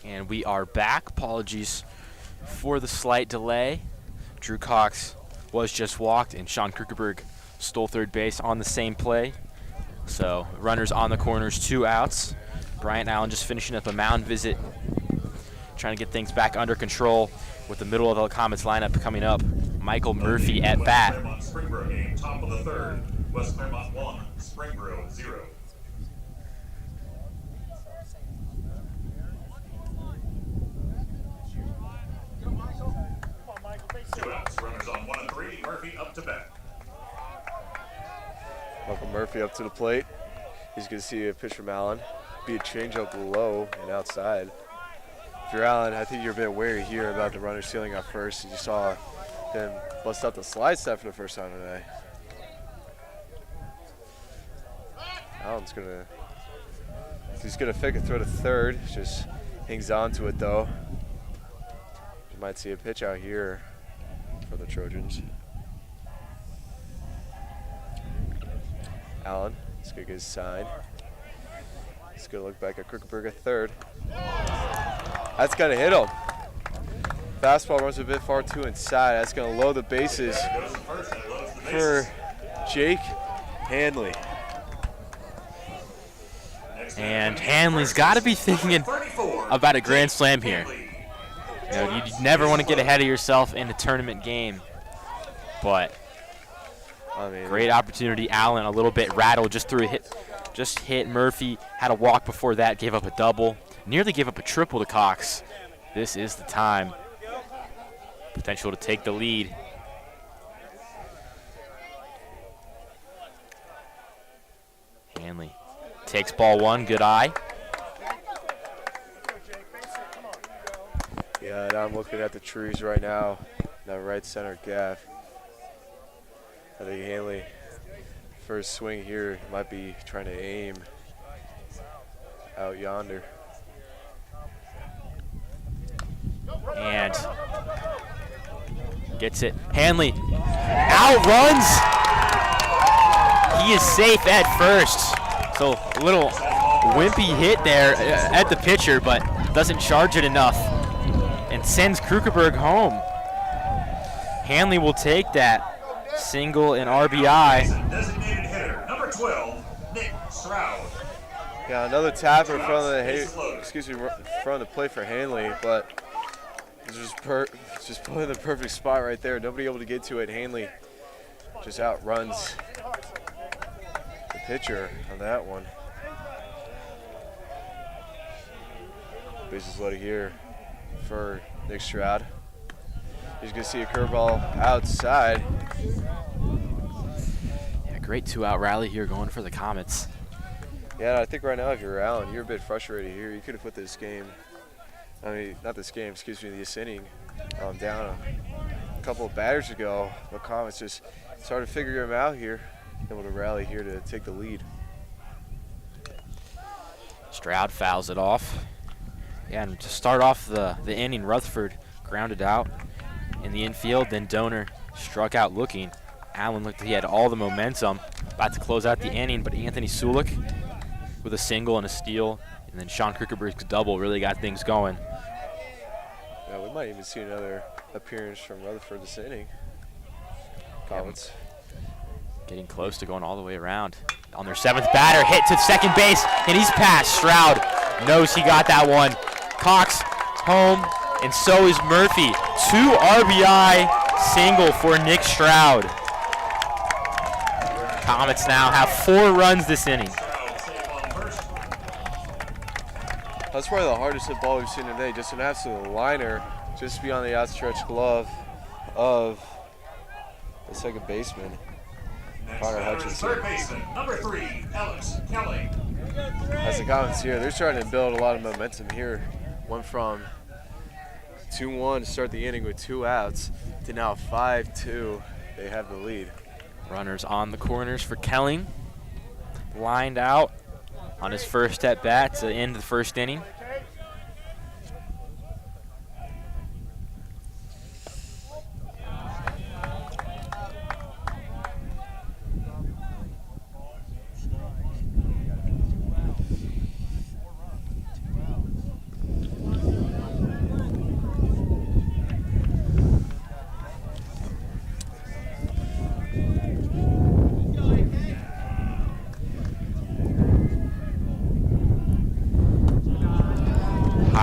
And we are back. Apologies for the slight delay. Drew Cox was just walked, and Sean Krugerberg stole third base on the same play. So runners on the corners, 2 outs. Bryant Allen just finishing up a mound visit, trying to get things back under control with the middle of the Comets lineup coming up. Michael Murphy at bat. Springboro game, top of the third. West Claremont 1, Springboro 0. Two outs, runners on 1 and 3. Murphy up to bat. Michael Murphy up to the plate. He's going to see a pitch from Allen. Be a changeup low and outside. If you're Allen, I think you're a bit wary here about the runner stealing out first. You saw him bust out the slide step for the first time today. Allen's he's gonna fake a throw to third. Just hangs on to it though. You might see a pitch out here for the Trojans. Allen, let's go get his sign. Let's go look back at Krugerberg at third. That's gonna hit him. Fastball runs a bit far too inside. That's gonna load the bases for Jake Hanley. And Hanley's got to be thinking about a grand slam here. You know, you never want to get ahead of yourself in a tournament game, but I mean, great opportunity. Allen a little bit rattled, just threw a hit, just hit Murphy. Had a walk before that, gave up a double, nearly gave up a triple to Cox. This is the time. Potential to take the lead. Hanley takes ball 1, good eye. Yeah, and I'm looking at the trees right now, that right center gap. I think Hanley, first swing here, might be trying to aim out yonder. And gets it. Hanley outruns. He is safe at first. So a little wimpy hit there at the pitcher, but doesn't charge it enough and sends Krugerberg home. Hanley will take that single and RBI. Designated hitter, number 12, Nick Stroud. Yeah, another tap in front of the front of the plate for Hanley, but it's just put in the perfect spot right there. Nobody able to get to it. Hanley just outruns the pitcher on that one. Bases loaded here for Nick Stroud. He's gonna see a curveball outside. Yeah, great 2-out rally here going for the Comets. Yeah, I think right now if you're Allen, you're a bit frustrated here. You could have put this game, this inning down a couple of batters ago. The Comets just started to figure him out here, able to rally here to take the lead. Stroud fouls it off. Yeah, and to start off the inning, Rutherford grounded out in the infield, then Donor struck out looking. Allen looked like he had all the momentum, about to close out the inning, but Anthony Sulik with a single and a steal, and then Sean Krugerberg's double really got things going. Yeah, we might even see another appearance from Rutherford this inning. Comets getting close to going all the way around. On their 7th batter, hit to second base, and he's past. Stroud knows he got that one. Cox home, and so is Murphy. 2 RBI single for Nick Stroud. Comets now have 4 runs this inning. That's probably the hardest hit ball we've seen today. Just an absolute liner, just beyond the outstretched glove of the second baseman, Connor Hutchinson. Third baseman, number 3, Alex Kelly. As the Comets here, they're starting to build a lot of momentum here. Went from 2-1 to start the inning with 2 outs to now 5-2. They have the lead. Runners on the corners for Kelling. Lined out on his first at bat to end the first inning.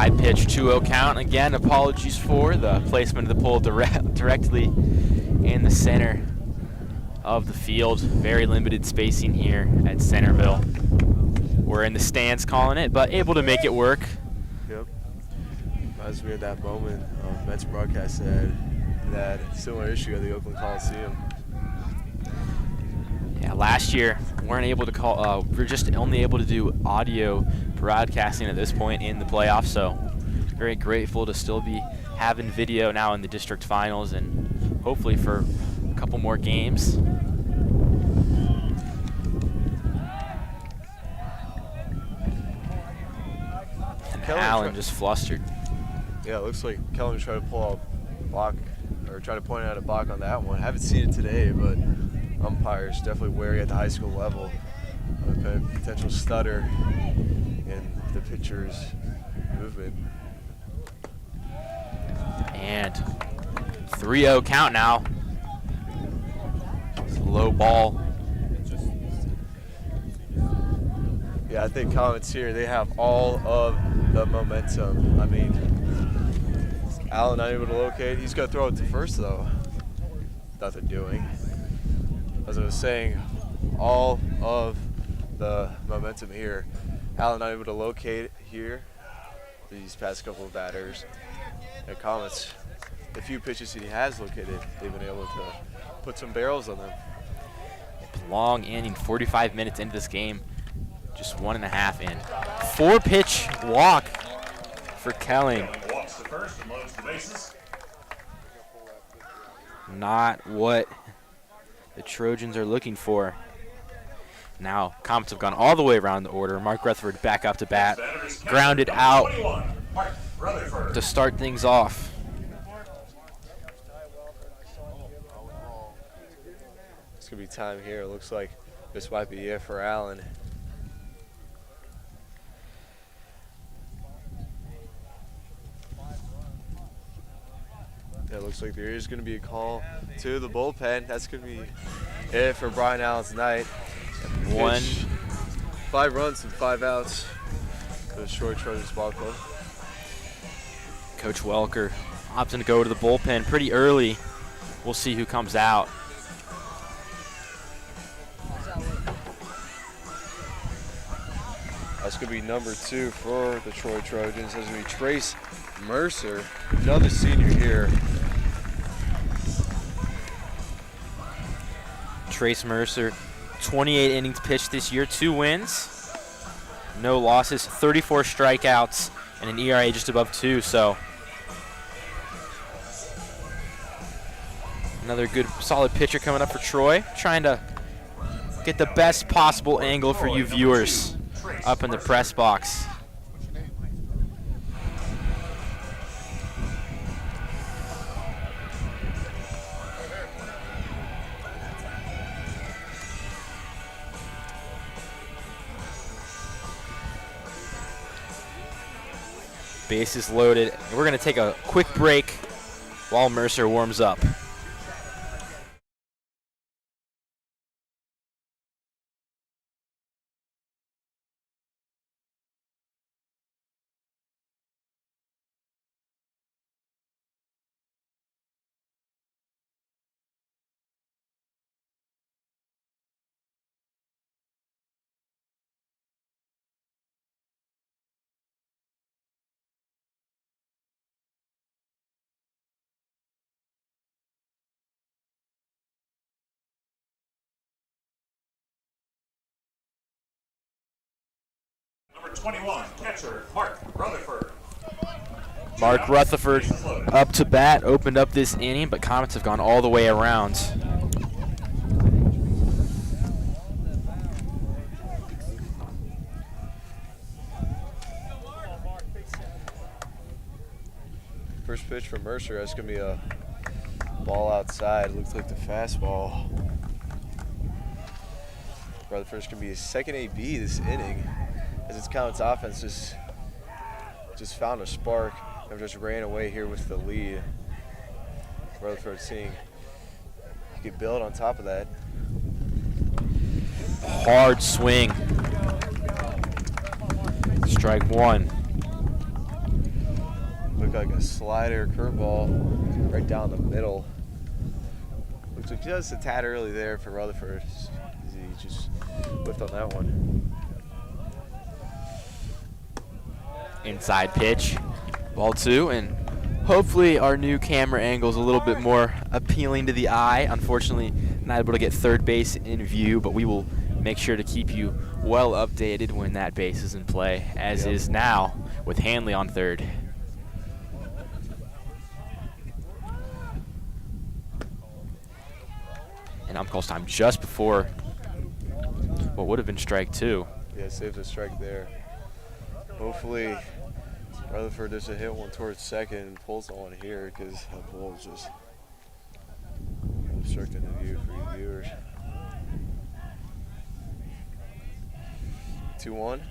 High pitch, 2-0 count. Again, apologies for the placement of the pole directly in the center of the field. Very limited spacing here at Centerville. We're in the stands calling it, but able to make it work. Yep. Reminds me of that moment Mets broadcast said that similar issue at the Oakland Coliseum. Yeah, last year we're just only able to do audio broadcasting at this point in the playoffs, so very grateful to still be having video now in the district finals and hopefully for a couple more games. And Allen just flustered. Yeah, it looks like Kellen was trying to pull a block or try to point out a block on that one. Haven't seen it today, but umpires definitely wary at the high school level of a potential stutter in the pitcher's movement. And 3-0 count now. It's a low ball. Yeah, I think Comets here, they have all of the momentum. I mean, Allen not able to locate. He's going to throw it to first, though. Nothing doing. As I was saying, all of the momentum here. Allen not able to locate here these past couple of batters. And Comets, the few pitches he has located, they've been able to put some barrels on them. Long inning, 45 minutes into this game. Just 1.5 in. 4-pitch walk for Kelling. Walks to first and loads the bases. Not what the Trojans are looking for. Now, Comets have gone all the way around the order. Mark Rutherford back up to bat. Grounded out to start things off. It's going to be time here. It looks like this might be it for Allen. It looks like there is going to be a call to the bullpen. That's going to be it for Brian Allen's night. 5 runs and 5 outs for the Short Trojans Ball Club. Coach Welker opting to go to the bullpen pretty early. We'll see who comes out. That's going to be number 2 for the Troy Trojans. That's going to be Trace Mercer, another senior here. Trace Mercer, 28 innings pitched this year, 2 wins, no losses, 34 strikeouts, and an ERA just above 2. So another good, solid pitcher coming up for Troy, trying to get the best possible angle for you viewers up in the press box. Bases loaded. We're going to take a quick break while Mercer warms up. Number 21, catcher Mark Rutherford. Mark Rutherford up to bat, opened up this inning, but Comets have gone all the way around. First pitch for Mercer, that's going to be a ball outside. Looks like the fastball. Rutherford's going to be his second AB this inning, as its Comets offense just found a spark and just ran away here with the lead. Rutherford seeing he could build on top of that. Hard swing. Strike 1. look like a slider curveball right down the middle. Looks like just a tad early there for Rutherford. He just whiffed on that one. Inside pitch, ball 2, and hopefully our new camera angle is a little bit more appealing to the eye. Unfortunately, not able to get third base in view, but we will make sure to keep you well updated when that base is in play, as is now with Hanley on third. And umpcall's time just before what would have been strike 2. Yeah, saves a strike there. Hopefully Rutherford doesn't hit one towards second and pulls on one here, because that ball is just obstructing the view for you viewers. 2-1.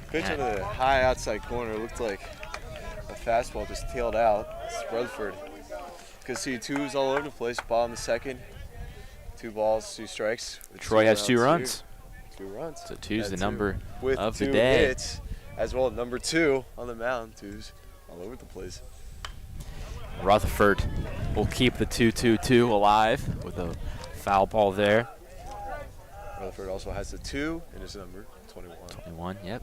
Pitch in the high outside corner. Looked like a fastball just tailed out. It's Rutherford. Could see 2s all over the place. Ball in the second. 2 balls, 2 strikes. Troy has 2 runs. 2 runs. So 2's the number with of the 2 day. hits, as well as number 2 on the mound. 2's all over the place. Rutherford will keep the 2-2-2 alive with a foul ball there. Rutherford also has the 2 in his number, 21. 21, yep.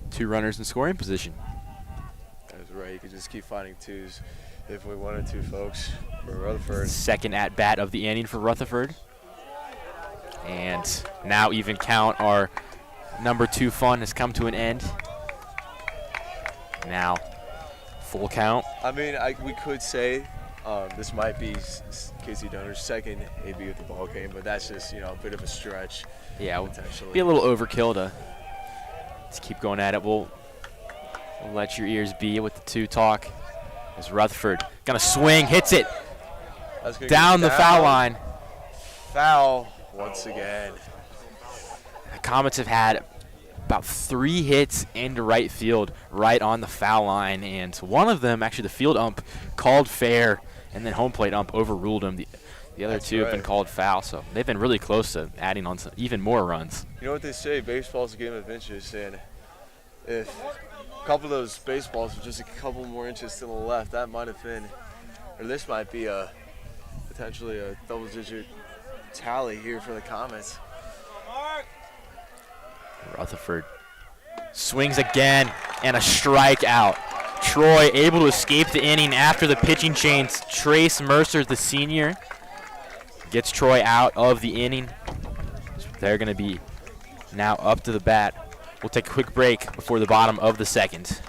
Two runners in scoring position. That's right. You could just keep finding 2's if we wanted to, folks, for Rutherford. Second at bat of the inning for Rutherford. And now even count. Our number 2 fun has come to an end. Now full count. I mean, we could say this might be Casey Donner's second AB with the ball game, but that's just, a bit of a stretch. Yeah, potentially. Be a little overkill to keep going at it. We'll let your ears be with the 2 talk. As Rutherford gonna swing, hits it down the foul line. Foul once again. The Comets have had about 3 hits into right field, right on the foul line, and one of them, actually the field ump, called fair, and then home plate ump overruled him. The other 2 have been called foul, so they've been really close to adding on some even more runs. You know what they say, baseball's a game of inches, and if a couple of those baseballs were just a couple more inches to the left, that might have been, or this might be potentially a double-digit tally here for the Comets. Rutherford swings again, and a strikeout. Troy able to escape the inning after the pitching change. Trace Mercer, the senior, gets Troy out of the inning. So they're going to be now up to the bat. We'll take a quick break before the bottom of the second.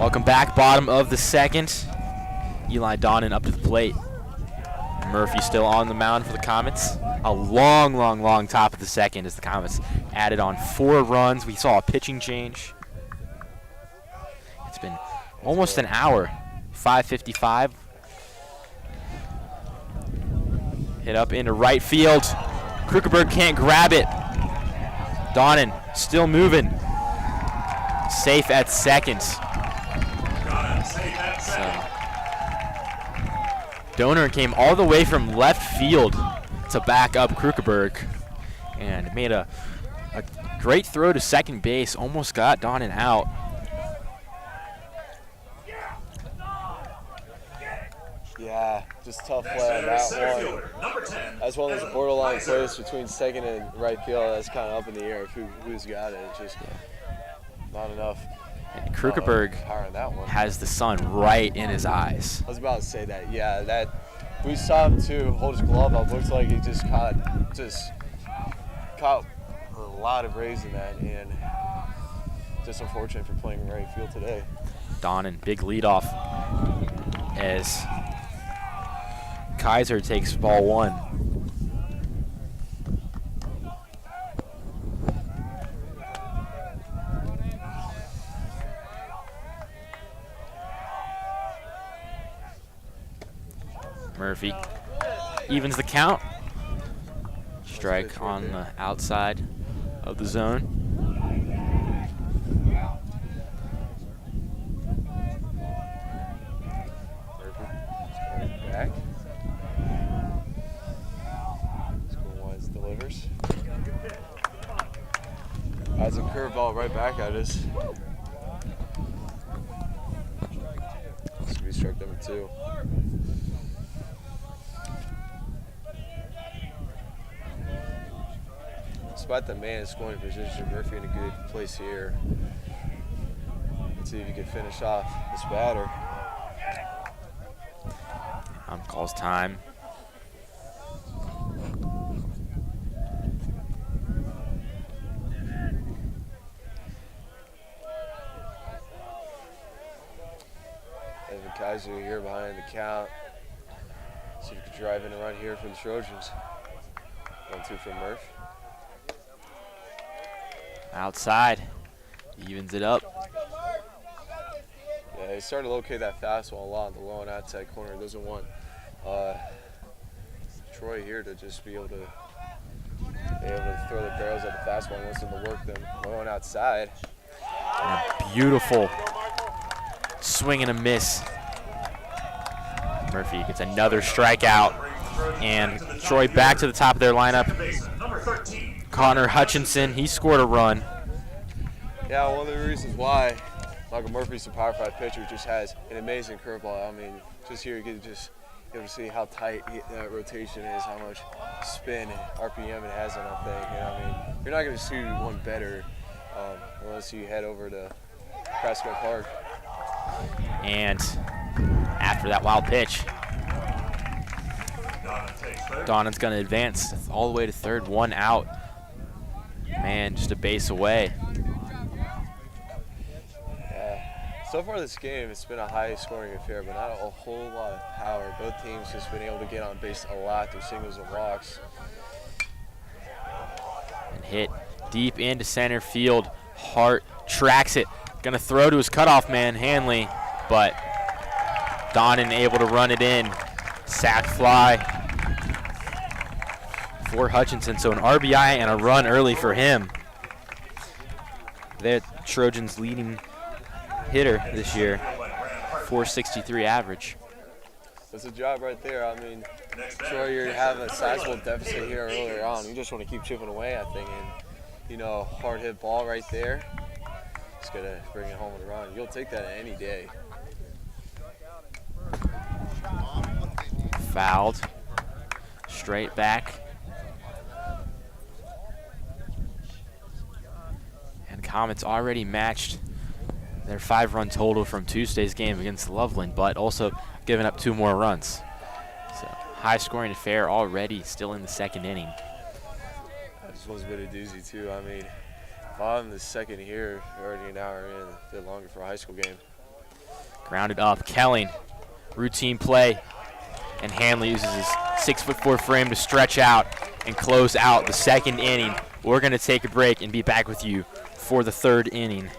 Welcome back, bottom of the second. Eli Donnan up to the plate. Murphy still on the mound for the Comets. A long top of the second as the Comets added on 4 runs. We saw a pitching change. It's been almost an hour. 5:55. Hit up into right field. Krugerberg can't grab it. Donnan still moving. Safe at second. Donor came all the way from left field to back up Krugerberg and made a great throw to second base. Almost got Donnan out. Yeah, just tough play on that one. That's one of those borderline plays between second and right field. That's kind of up in the air of who's got it. It's just not enough. And Krugerberg power on that one. has the sun right in his eyes. I was about to say that. Yeah, that we saw him too hold his glove up. Looks like he just caught a lot of rays in that, and just unfortunate for playing right field today. Donnan, big leadoff as Kaiser takes ball 1. Murphy evens the count. Strike on the outside of the zone. Back. School-wise delivers. That's a curveball right back at us. This could be strike number 2. Despite the man scoring position, Murphy in a good place here. Let's see if he can finish off this batter. Calls time. Evan Kaiser here behind the count. See if he can drive in a run here for the Trojans. 1-2 for Murph. Outside. Evens it up. Yeah, he started to locate that fastball a lot on the low and outside corner. Doesn't want Troy here to just be able to throw the barrels at the fastball. He wants them to work them low and outside. And a beautiful swing and a miss. Murphy gets another strikeout. And Troy back to the top of their lineup. Connor Hutchinson, he scored a run. Yeah, one of the reasons why Michael Murphy's a Power 5 pitcher, just has an amazing curveball. I mean, just here you can just able to see how tight that rotation is, how much spin and RPM it has on that thing. You know, I mean, you're not going to see one better unless you head over to Prescott Park. And after that wild pitch, Donnan's going to advance all the way to third, 1 out. Man, just a base away. So far this game, it's been a high-scoring affair, but not a whole lot of power. Both teams just been able to get on base a lot through singles and walks. And hit deep into center field. Hart tracks it. Gonna throw to his cutoff man, Hanley, but Donnan able to run it in. Sac fly for Hutchinson, so an RBI and a run early for him. The Trojans leading hitter this year, 463 average. That's a job right there. I mean, sure, you have a sizable deficit here earlier on. You just want to keep chipping away, I think, and, you know, hard hit ball right there. Just got to bring it home with a run. You'll take that any day. Fouled. Straight back. And Comets already matched their 5-run total from Tuesday's game against Loveland, but also giving up 2 more runs. So high-scoring affair already, still in the second inning. This one's been a doozy too. I mean, if I'm the second here, already an hour in, a bit longer for a high school game. Grounded up. Kelling, routine play. And Hanley uses his 6'4" frame to stretch out and close out the second inning. We're going to take a break and be back with you for the third inning.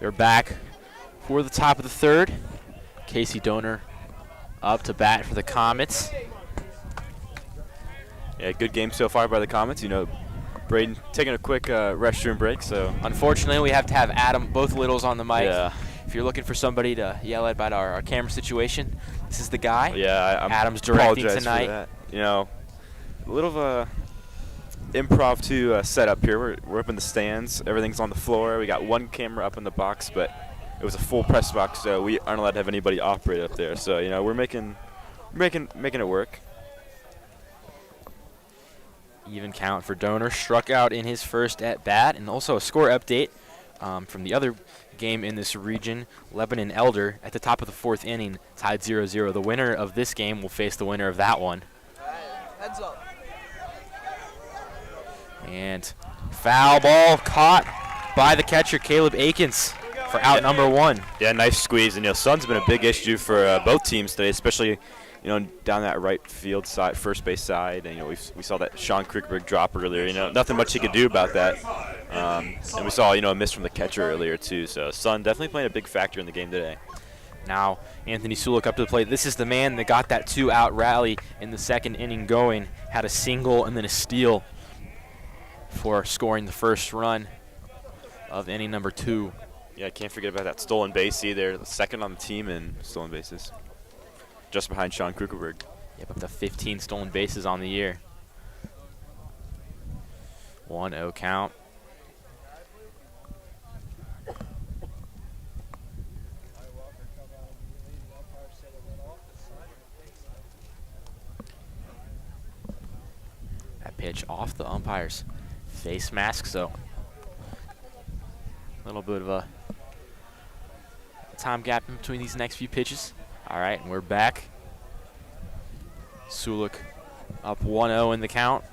We're back for the top of the third. Casey Donor up to bat for the Comets. Yeah, good game so far by the Comets. You know, Braden taking a quick restroom break, so. Unfortunately, we have to have Adam, both littles on the mic. Yeah. If you're looking for somebody to yell at about our camera situation, this is the guy. Yeah, I'm Adam's directing apologize tonight. For that. You know, a little of a improv to set up here. We're up in the stands. Everything's on the floor. We got one camera up in the box, but it was a full press box, so we aren't allowed to have anybody operate up there. So you know, we're making it work. Even count for Donor. Struck out in his first at bat, and also a score update from the other game in this region. Lebanon Elder at the top of the fourth inning, tied 0-0. The winner of this game will face the winner of that one. Heads up. And foul ball caught by the catcher, Caleb Akins, for out number one. Yeah, nice squeeze. And you know, sun's been a big issue for both teams today, especially down that right field side, first base side. And we saw that Sean Krickerberg drop earlier. Nothing much he could do about that. And we saw a miss from the catcher earlier too. So sun definitely playing a big factor in the game today. Now Anthony Sulik up to the plate. This is the man that got that 2-out rally in the second inning going. Had a single and then a steal for scoring the first run of inning number 2. Yeah, I can't forget about that stolen base either. The second on the team in stolen bases. Just behind Sean Krickerberg. Yep, up to 15 stolen bases on the year. 1-0 count. That pitch off the umpire's face mask, so a little bit of a time gap in between these next few pitches. All right, and we're back. Sulik up 1-0 in the count.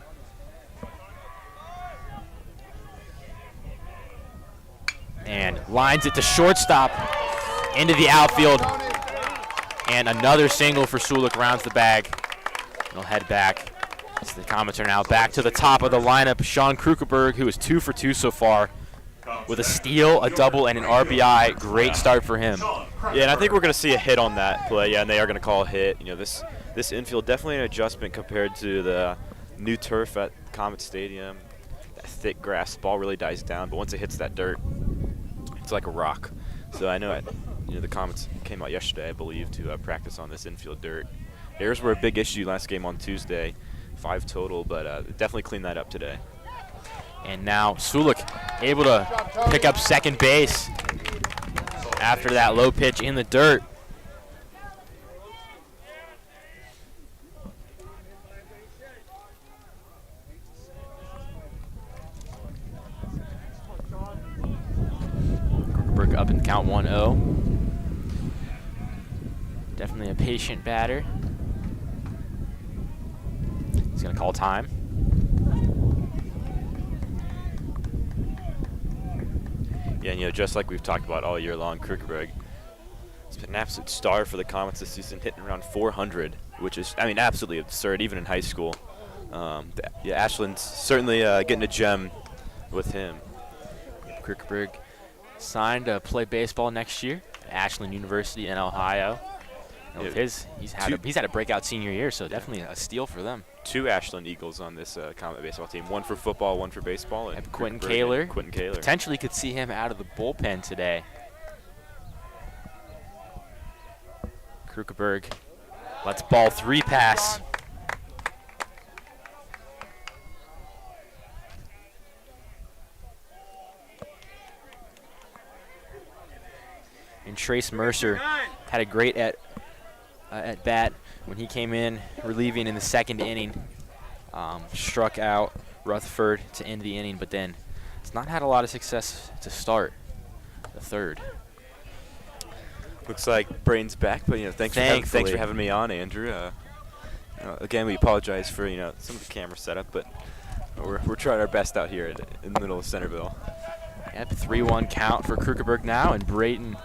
And lines it to shortstop into the outfield. And another single for Sulik rounds the bag. He'll head back. So the Comets are now back to the top of the lineup. Sean Krickerberg, who is 2 for 2 so far, with a steal, a double, and an RBI. Great start for him. Yeah, and I think we're going to see a hit on that play. Yeah, and they are going to call a hit. This infield definitely an adjustment compared to the new turf at Comets Stadium, that thick grass, the ball really dies down, but once it hits that dirt, it's like a rock. So I know the Comets came out yesterday, I believe, to practice on this infield dirt. Errors were a big issue last game on Tuesday, 5 total, but definitely cleaned that up today. And now Sulik able to pick up second base after that low pitch in the dirt. Krugerberg up in count 1-0. Definitely a patient batter. He's going to call time. Yeah, just like we've talked about all year long, Krugerberg has been an absolute star for the Comets this season, hitting around 400, which is, absolutely absurd, even in high school. Ashland's certainly getting a gem with him. Krugerberg signed to play baseball next year at Ashland University in Ohio. And with he's had a breakout senior year, so definitely a steal for them. 2 Ashland Eagles on this Comet baseball team, 1 for football, 1 for baseball. And Quentin Kaler. Kaler. Potentially could see him out of the bullpen today. Krugerberg lets ball 3 pass. And Trace Mercer had a great at bat when he came in relieving in the 2nd inning. Struck out Rutherford to end the inning, but then it's not had a lot of success to start the 3rd. Looks like Brain's back, but thanks for having me on, Andrew. Again, we apologize for some of the camera setup, but we're trying our best out here in the middle of Centerville. Yep, 3-1 count for Krugerberg now, and Braden,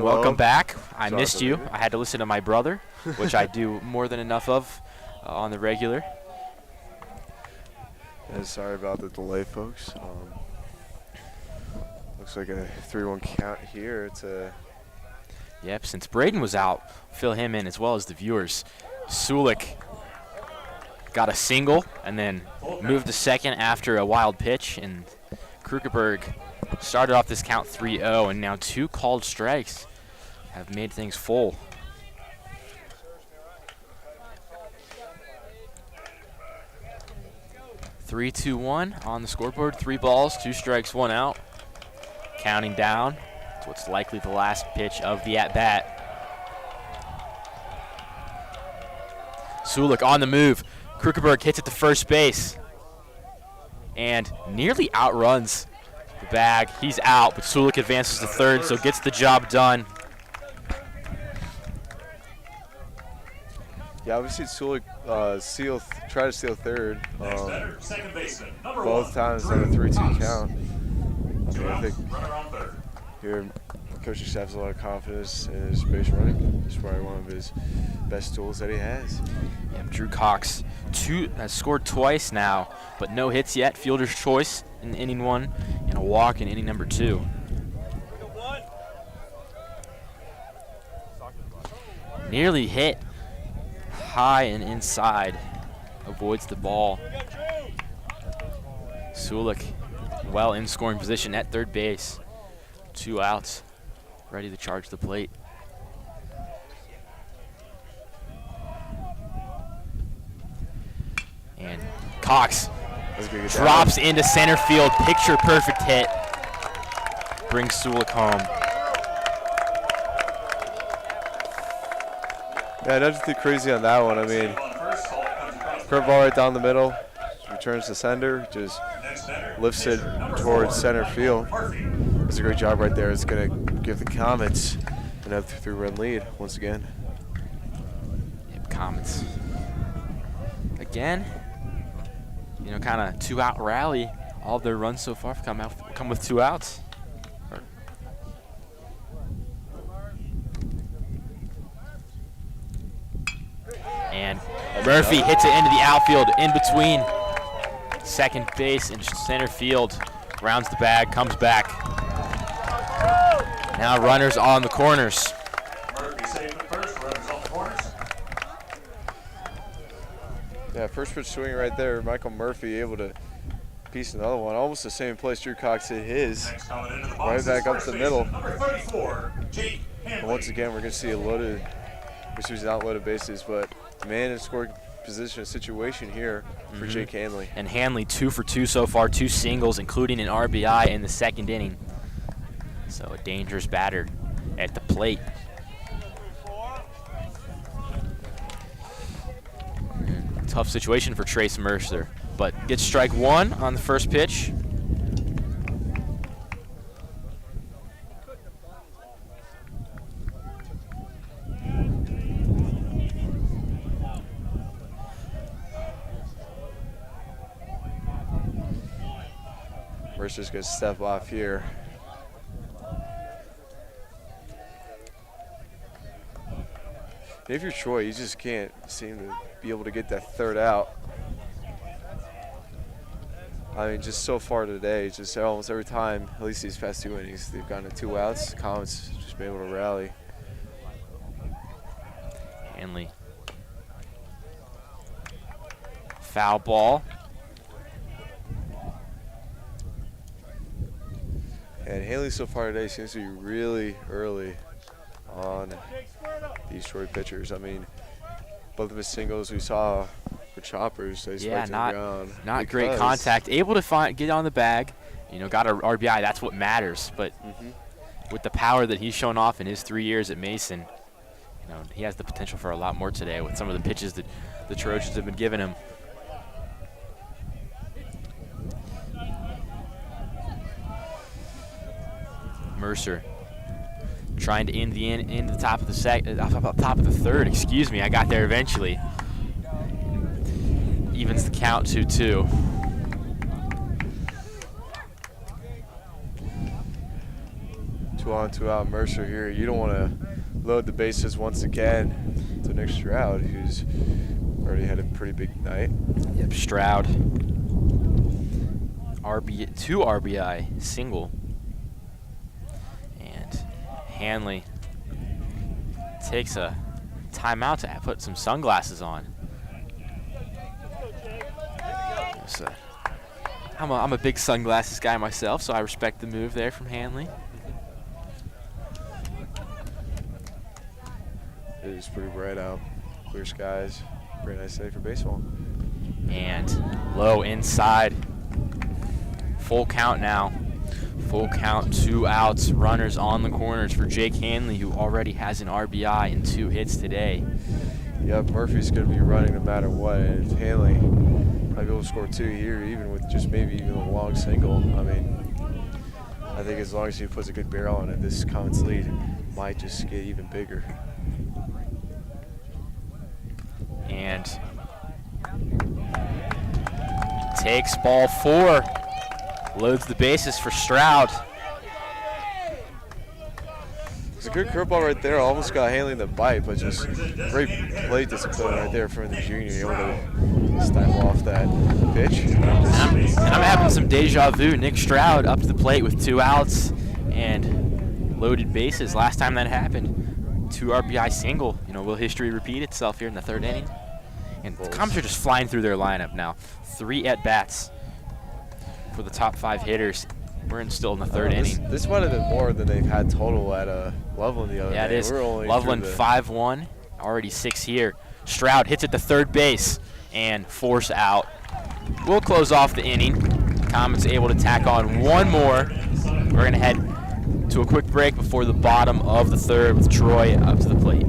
welcome back. I missed you. I had to listen to my brother, which I do more than enough of on the regular. Yeah, sorry about the delay, folks. Looks like a 3-1 count here. Yep, since Braden was out, fill him in as well as the viewers. Sulik got a single and then moved to second after a wild pitch, and Krugerberg started off this count 3-0, and now 2 called strikes have made things full. Three, 2-1 on the scoreboard. 3 balls, 2 strikes, 1 out. Counting down to what's likely the last pitch of the at-bat. Sulik on the move. Krugerberg hits it to first base and nearly outruns the bag. He's out, but Sulik advances to third, so gets the job done. Yeah, obviously Sulik try to steal third. Second baseman, number Both 1. times on a 3-2 count. I think Runner on third. here coaching staff has a lot of confidence in his base running. It's probably one of his best tools that he has. Yeah, Drew Cox has scored twice now, but no hits yet. Fielder's choice in inning 1 and a walk in inning number 2. Nearly hit high and inside. Avoids the ball. Sulik well in scoring position at third base. 2 outs. Ready to charge the plate. And Cox drops into center field. Picture perfect hit. Brings Sulik home. Yeah, nothing crazy on that one. I mean, curveball right down the middle, returns to sender, just lifts it towards center field. Does a great job right there. It's going to give the Comets another 3-run lead once again. Yep, Comets. Again, kind of 2-out rally. All of their runs so far have come with 2 outs. And Murphy hits it into the outfield in between second base and center field. Rounds the bag, comes back. Now runners on the corners. Murphy safe at first, runners on the corners. Yeah, first pitch swing right there. Michael Murphy able to piece another one. Almost the same place Drew Cox hit his. Next coming into the Right box back is up first the baseman, middle. number 34, Jake And Hanley. once again, we're going to see a loaded, which was not loaded bases, but man in scoring position situation here for Jake Hanley. And Hanley 2 for 2 so far, 2 singles, including an RBI in the second inning. So a dangerous batter at the plate. Tough situation for Trace Mercer, but gets strike 1 on the first pitch. Mercer's going to step off here. And if you're Troy, you just can't seem to be able to get that third out. I mean, just so far today, just almost every time, at least these past 2 innings, they've gotten to 2 outs. Comets just been able to rally. Hanley. Foul ball. And Hanley so far today seems to be really early on these Troy pitchers. I mean, both of his singles we saw for choppers. They Yeah, spiked the ground not great because- contact. Able to get on the bag. You know, got a RBI. That's what matters. But with the power that he's shown off in his 3 years at Mason, you know, he has the potential for a lot more today with some of the pitches that the Trojans have been giving him. Mercer trying to end the top of the top of the third. Excuse me, I got there eventually. Evens the count 2-2. Two on, 2 out. Mercer here. You don't want to load the bases once again to Nick Stroud, who's already had a pretty big night. Yep, Stroud. 2 RBI single. And Hanley takes a timeout to put some sunglasses on. So, I'm a big sunglasses guy myself, so I respect the move there from Hanley. It is pretty bright out. Clear skies. Pretty nice day for baseball. And low inside. Full count now. Full count, 2 outs, runners on the corners for Jake Hanley, who already has an RBI and 2 hits today. Yep, Murphy's going to be running no matter what. And if Hanley might be able to score 2 here, even with just maybe even a long single, I mean, I think as long as he puts a good barrel on it, this Comets lead might just get even bigger. And takes ball 4. Loads the bases for Stroud. It's a good curveball right there. Almost got Hanley in the bite, but just great plate discipline right there from the junior. Able to stifle off that pitch. And I'm having some deja vu. Nick Stroud up to the plate with 2 outs and loaded bases. Last time that happened, 2 RBI single. You know, will history repeat itself here in the 3rd inning? And the Comets are just flying through their lineup now. 3 at-bats for the top 5 hitters. We're still in the 3rd inning. This might have been more than they've had total at Loveland the other day. Yeah, it is. We're only Loveland 5-1, already 6 here. Stroud hits at the 3rd base and force out. We'll close off the inning. Comets able to tack on 1 more. We're going to head to a quick break before the bottom of the 3rd with Troy up to the plate.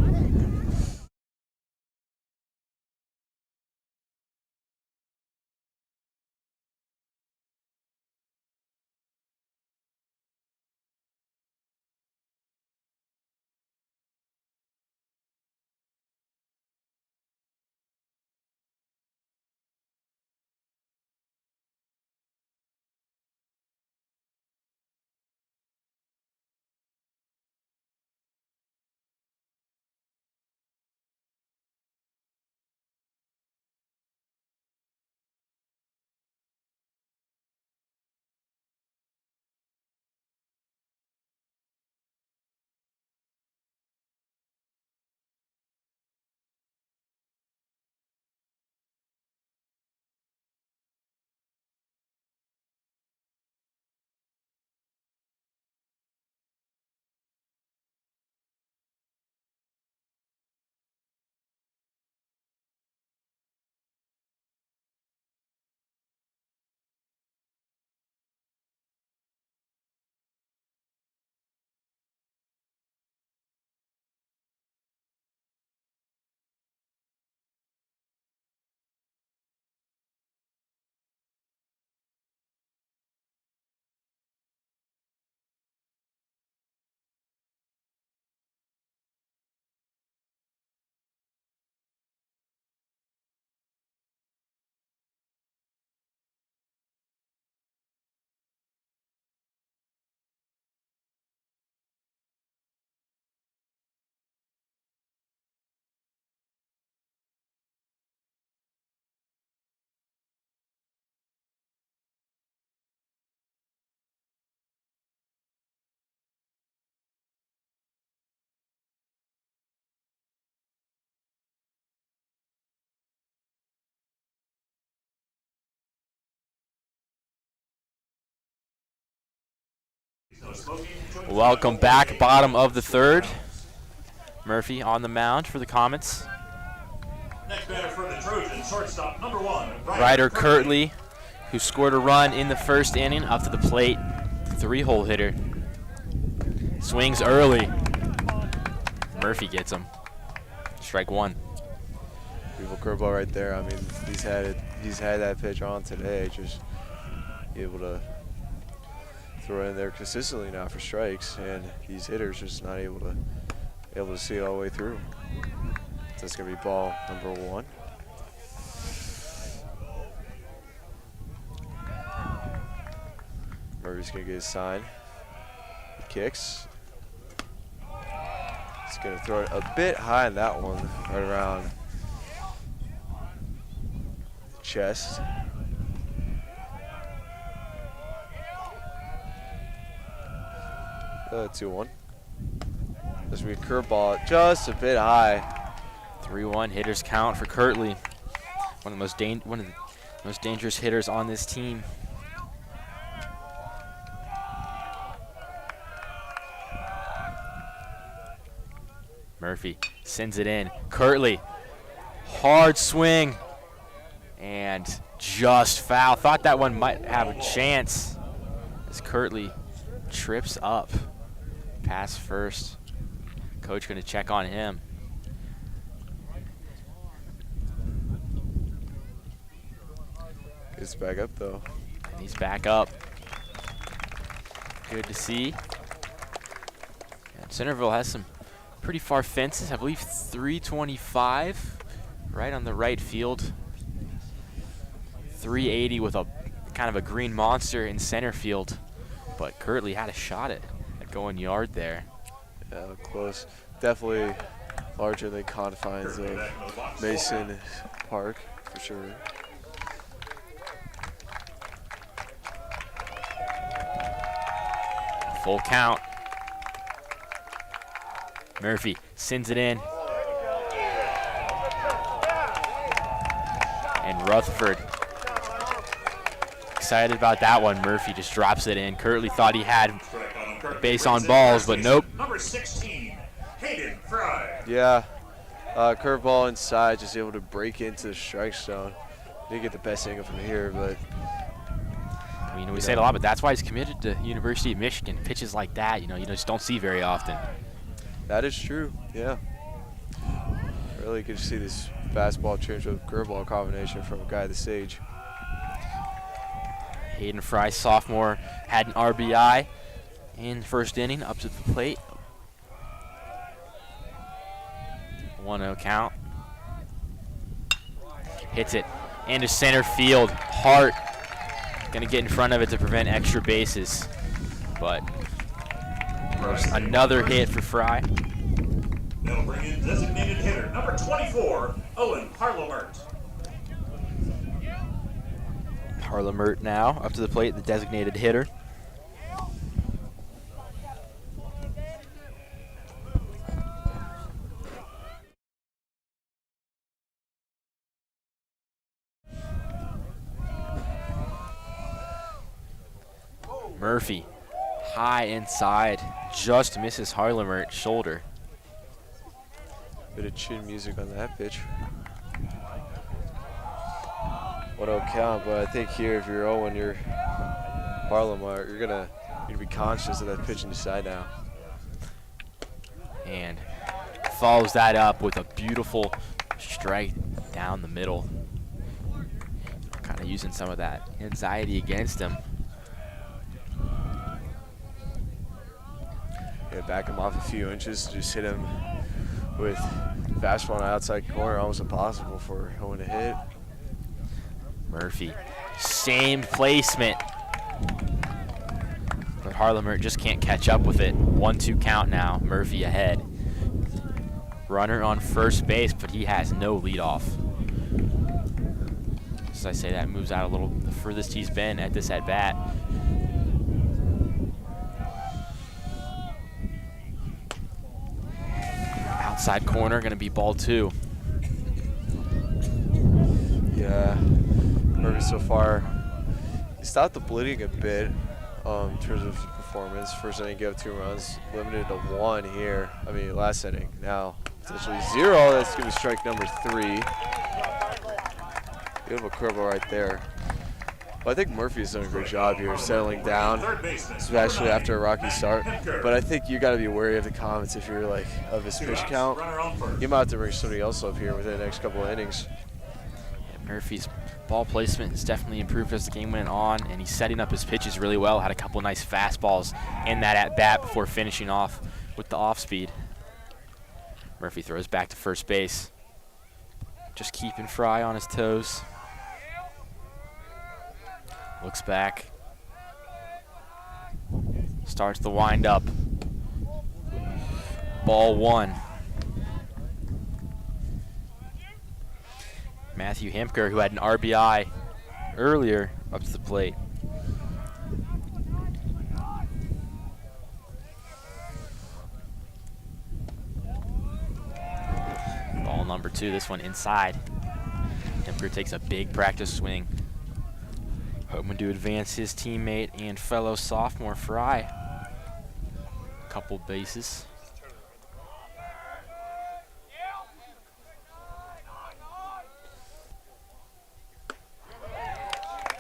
Welcome back, bottom of the third. Murphy on the mound for the Comets. Next batter for the Trojans, shortstop number 1, Ryder Kirtley, who scored a run in the first inning, up to the plate. 3-hole hitter. Swings early. Murphy gets him. Strike 1. Beautiful curveball right there. I mean, he's had that pitch on today, just able to throw it in there consistently now for strikes, and these hitters just not able to see it all the way through. So it's gonna be ball number 1. Murphy's gonna get his sign. He kicks. He's gonna throw it a bit high in that one, right around the chest. Uh, 2-1. This will be a curveball just a bit high. 3-1 hitters count for Kirtley. One of the most dangerous hitters on this team. Murphy sends it in. Kirtley, hard swing, and just foul. Thought that one might have a chance as Kirtley trips up. Pass first. Coach going to check on him. Gets back up though. And he's back up. Good to see. And Centerville has some pretty far fences. I believe 325 right on the right field. 380 with a kind of a green monster in center field. But Kirtley had a shot at going yard there. Yeah, close. Definitely larger than confines of Mason Park, for sure. Full count. Murphy sends it in. And Rutherford excited about that one. Murphy just drops it in. Kirtley thought he had base on balls, but nope. Number 16, Hayden Fry. Yeah, curveball inside, just able to break into the strike zone. Didn't get the best angle from here, but I mean, we say it a lot, but that's why he's committed to University of Michigan. Pitches like that, you just don't see very often. that is true. Yeah, really good to see this fastball change with curveball combination from a guy this age. Hayden Fry, sophomore, had an RBI in the first inning, up to the plate. 1-0 count. Hits it into center field. Hart gonna get in front of it to prevent extra bases. But there's another hit for Fry. That'll bring in designated hitter number 24, Owen Harlemert. Harlemert now up to the plate, the designated hitter. Murphy, high inside, just misses Harlemert's shoulder. Bit of chin music on that pitch. 1-0 count, but I think here if you're 0 and you're Harlemart, you're gonna be conscious of that pitch inside now. And follows that up with a beautiful strike down the middle. Kind of using some of that anxiety against him. Yeah, back him off a few inches, just hit him with fastball on the outside corner, almost impossible for Owen to hit. Murphy, same placement. But Harlemert just can't catch up with it. 1-2 count now, Murphy ahead. Runner on first base, but he has no leadoff. As I say that, moves out a little the furthest he's been at this at-bat. Outside corner, gonna be ball 2. Yeah, Murphy so far, he stopped the bleeding a bit in terms of performance. First inning, gave up 2 runs, limited to 1 here. I mean, last inning. Now, potentially 0. That's going to be strike number 3. Beautiful curveball right there. Well, I think Murphy's done a great job here, settling down, especially after a rocky start. But I think you got to be wary of the Comets if you're like of his pitch count. You might have to bring somebody else up here within the next couple of innings. Yeah, Murphy's ball placement has definitely improved as the game went on, and he's setting up his pitches really well. Had a couple nice fastballs in that at bat before finishing off with the off speed. Murphy throws back to first base, just keeping Fry on his toes. Looks back, starts the windup. Ball 1. Matthew Hemker, who had an RBI earlier, up to the plate. Ball number 2, this one inside. Hemker takes a big practice swing, hoping to advance his teammate and fellow sophomore Fry. Couple bases.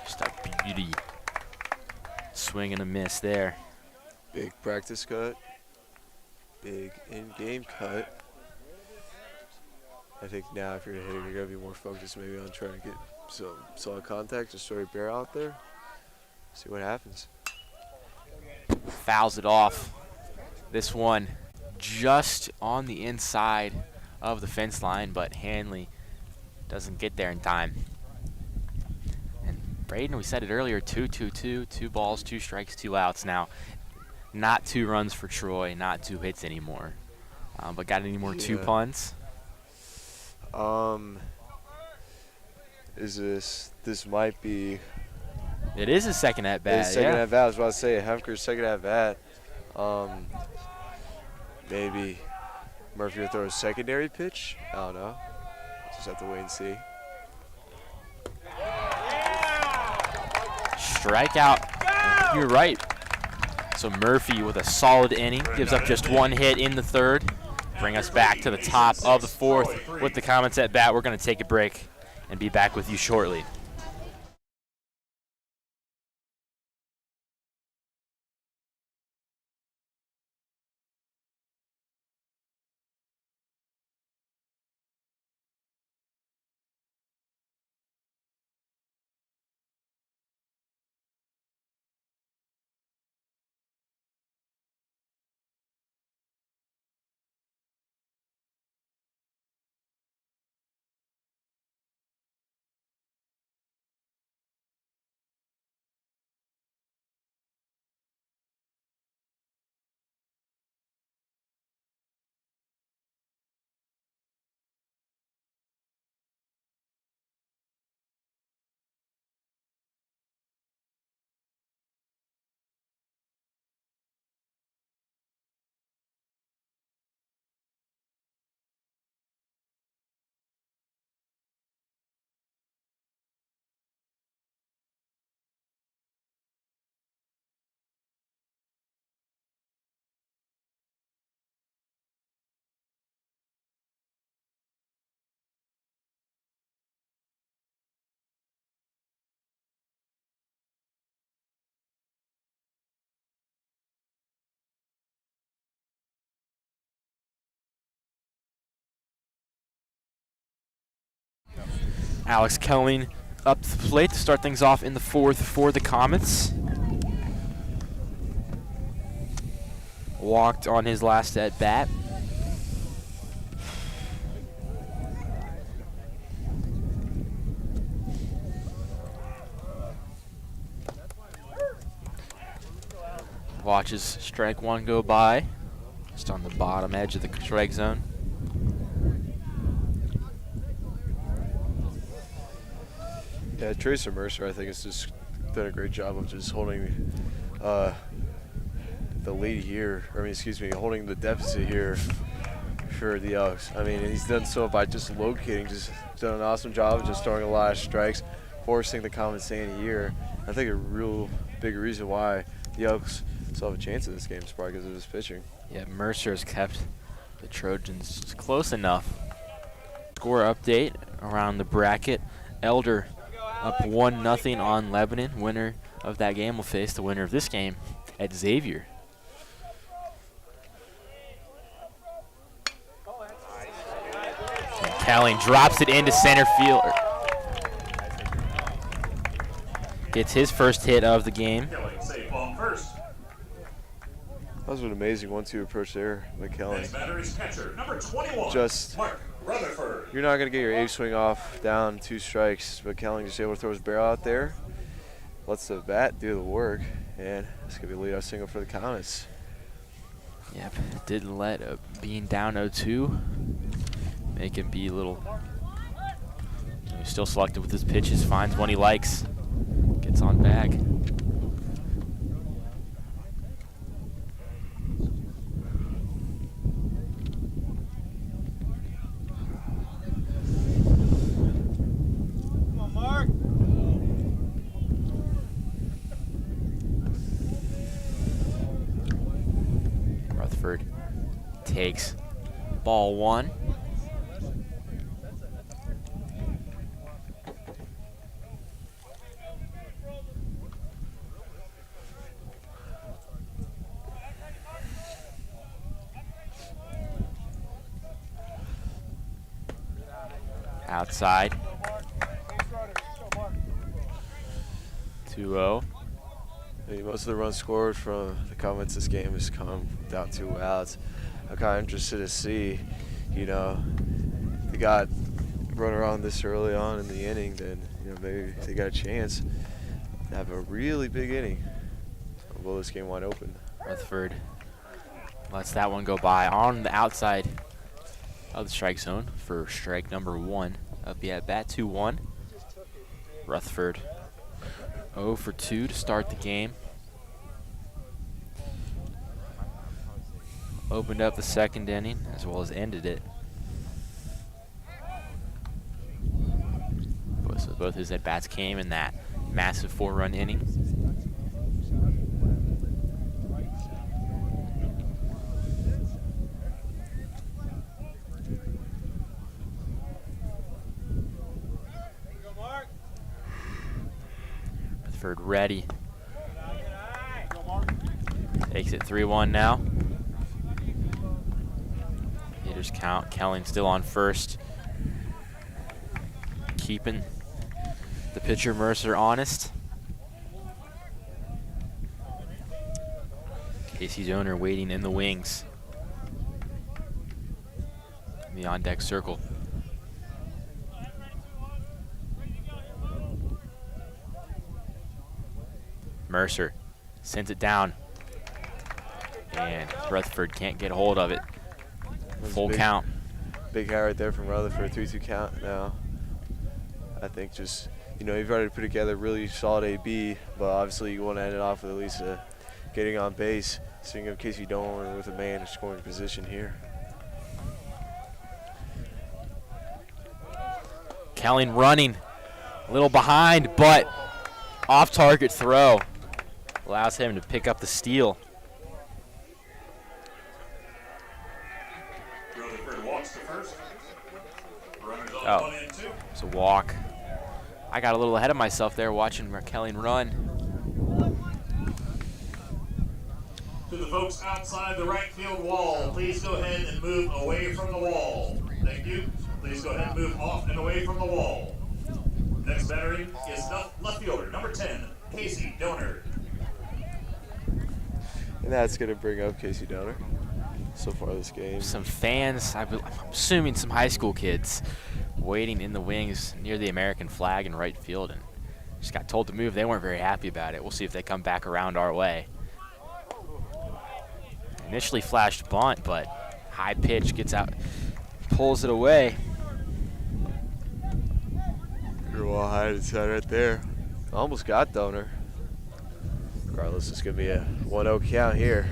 Just a beauty. Swing and a miss there. Big practice cut. Big in-game cut. I think now if you're a hitter, you're going to be more focused maybe on trying to get some solid contact, just throw your bear out there, see what happens. Fouls it off. This one just on the inside of the fence line, but Hanley doesn't get there in time. And Braden, we said it earlier, 2-2-2, 2 balls, 2 strikes, 2 outs now. Not 2 runs for Troy, not 2 hits anymore. But got any more 2 punts? Is this might be... It is his second at bat. Second at bat. I was about to say Hemker's second at bat. Maybe Murphy will throw a secondary pitch. I don't know. Just have to wait and see. Strikeout. You're right. So Murphy with a solid inning, gives up just 1 hit in the 3rd. Bring us back to the top of the 4th with the Comets at bat. We're going to take a break and be back with you shortly. Alex Kelling up to the plate to start things off in the 4th for the Comets. Walked on his last at bat. Watches strike 1 go by, just on the bottom edge of the strike zone. Yeah, Tracer Mercer, I think, has just done a great job of just holding the lead here. Holding the deficit here for the Elks. I mean, he's done so by just locating, just done an awesome job of just throwing a lot of strikes, forcing the Comets to end here. I think a real big reason why the Elks still have a chance in this game, it's probably because of his pitching. Yeah, Mercer has kept the Trojans close enough. Score update around the bracket. Elder up 1-0 on Lebanon. Winner of that game will face the winner of this game at Xavier. And Kelling drops it into center field. Gets his first hit of the game. Kelly, safe on first. That was an amazing 1-2 approach there by Kelly. Next batter is catcher, number 21. Just, Mark Rutherford. you're not going to get your ace swing off down 2 strikes, but Kelly just able to throw his barrel out there. Lets the bat do the work, and it's going to be a leadoff single for the Comets. Yep, didn't let being down 0-2 make him be a little. He's still selective with his pitches, finds one he likes, gets on bag. Rutherford takes ball 1. Outside. 2-0. Most of the runs scored from the Comets this game has come without 2 outs. I'm kind of interested to see, they got runner on this early on in the inning, then maybe they got a chance to have a really big inning. Or blow this game wide open. Rutherford lets that one go by on the outside of the strike zone for strike number 1. Up at bat 2-1. Rutherford 0 for 2 to start the game. Opened up the second inning as well as ended it. So both his at-bats came in that massive 4-run inning. Rutherford ready. Takes it 3-1 now. Hitters count. Kelling still on first. Keeping the pitcher Mercer honest. Casey Donor waiting in the wings. In the on-deck circle. Mercer sends it down. And Rutherford can't get a hold of it. Full count. Big hit right there from Rutherford, 3-2 count now. I think just, you've already put together a really solid AB, but obviously you want to end it off with at least getting on base, seeing in case you don't with a man in scoring position here. Kelling running, a little behind, but off-target throw allows him to pick up the steal. Rutherford walks to first. Runners on Oh. 1 and 2. It's a walk. I got a little ahead of myself there watching Kelling run. To the folks outside the right field wall, please go ahead and move away from the wall. Thank you. Please go ahead and move off and away from the wall. Next battering is left fielder, number 10, Casey Donor. And that's going to bring up Casey Donor so far this game. Some fans, I'm assuming some high school kids, waiting in the wings near the American flag in right field, and just got told to move. They weren't very happy about it. We'll see if they come back around our way. Initially flashed bunt, but high pitch gets out, pulls it away. You're well high inside right there. Almost got Donor. Regardless, it's going to be a 1-0 count here.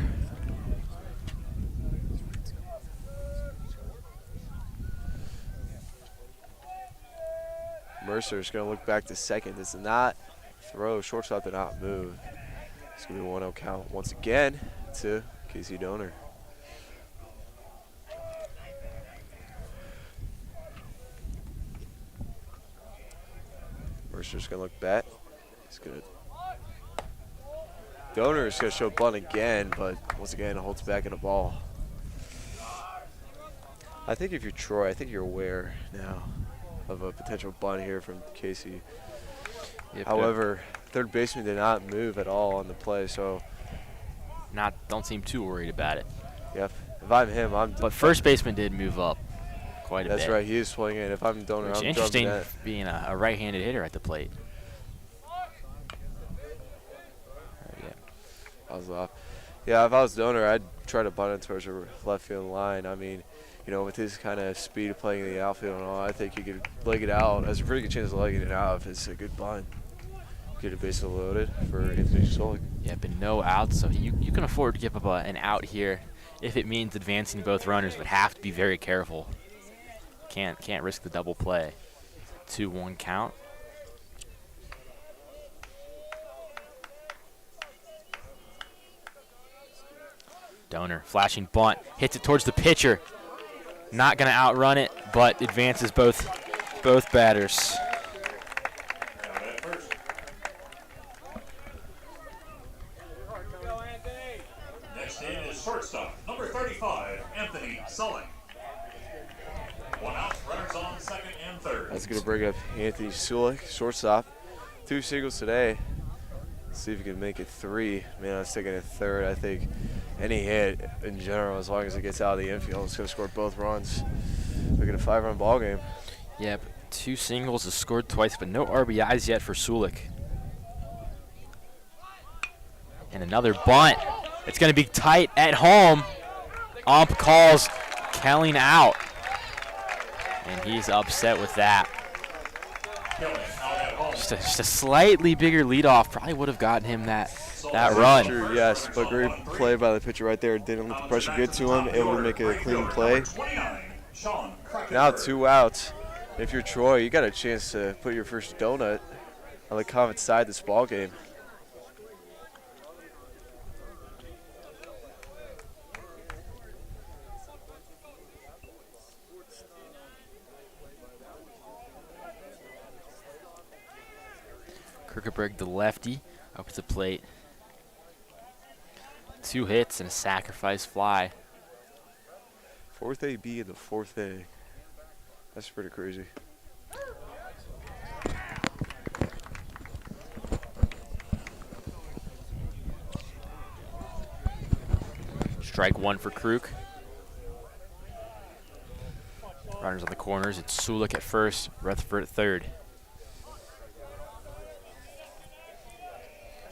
Mercer's going to look back to second. Does not throw. Shortstop did not move. It's going to be a 1-0 count once again to Casey Donor. Mercer's going to look back. He's good. Donor is going to show bunt again, but once again holds back in the ball. I think if you're Troy, I think you're aware now of a potential bunt here from Casey. Yep, However, third baseman did not move at all on the play, so don't seem too worried about it. yep. If I'm him, I'm. But first baseman did move up quite a bit. That's right. He is swinging. If I'm Donor, Which I'm interesting, jumping that. being a right-handed hitter at the plate. I was off. Yeah, if I was Donor, I'd try to bunt it towards the left field line. I mean, you know, with his kind of speed of playing in the outfield and all, I think he could leg it out. Has a pretty good chance of legging it out if it's a good bunt. Get a base loaded for Anthony Solik. Yeah, but no outs, so you can afford to give up an out here if it means advancing both runners, but have to be very careful. Can't risk the double play. 2-1 count. Donor flashing bunt, hits it towards the pitcher. Not going to outrun it, but advances both batters. Next in is shortstop, number 35, Anthony Sullick. 1 out, runners on second and third. That's going to bring up Anthony Solik, shortstop. 2 singles today. See if he can make it 3. Man, I was taking a third. I think any hit in general, as long as it gets out of the infield, it's going to score both runs. Look at a 5-run ball game. Yeah, 2 singles, has scored twice, but no RBIs yet for Sulik. And another bunt. It's going to be tight at home. Ump calls Kelling out. And he's upset with that. Just a slightly bigger leadoff probably would have gotten him that run. True, yes, but great play by the pitcher right there. Didn't let the pressure get to him. Able to make a clean play. Now 2 outs. If you're Troy, you got a chance to put your first donut on the Comets side this ball game. Kierkegaard, the lefty, up at the plate. 2 hits and a sacrifice fly. 4th AB in the 4th inning. That's pretty crazy. Strike 1 for Kruk. Runners on the corners. It's Sulik at first, Rutherford at third.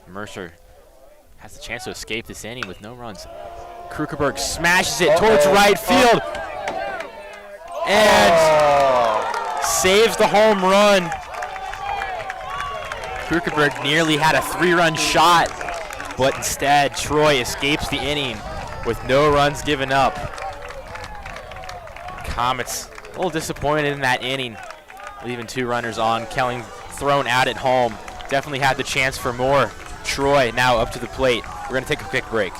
Mercer has the chance to escape this inning with no runs. Kierkegaard smashes it towards right field and saves the home run. Kierkegaard nearly had a 3-run shot, but instead Troy escapes the inning with no runs given up. Comets a little disappointed in that inning, leaving 2 runners on. Kelling thrown out at home. Definitely had the chance for more. Troy now up to the plate. We're going to take a quick break.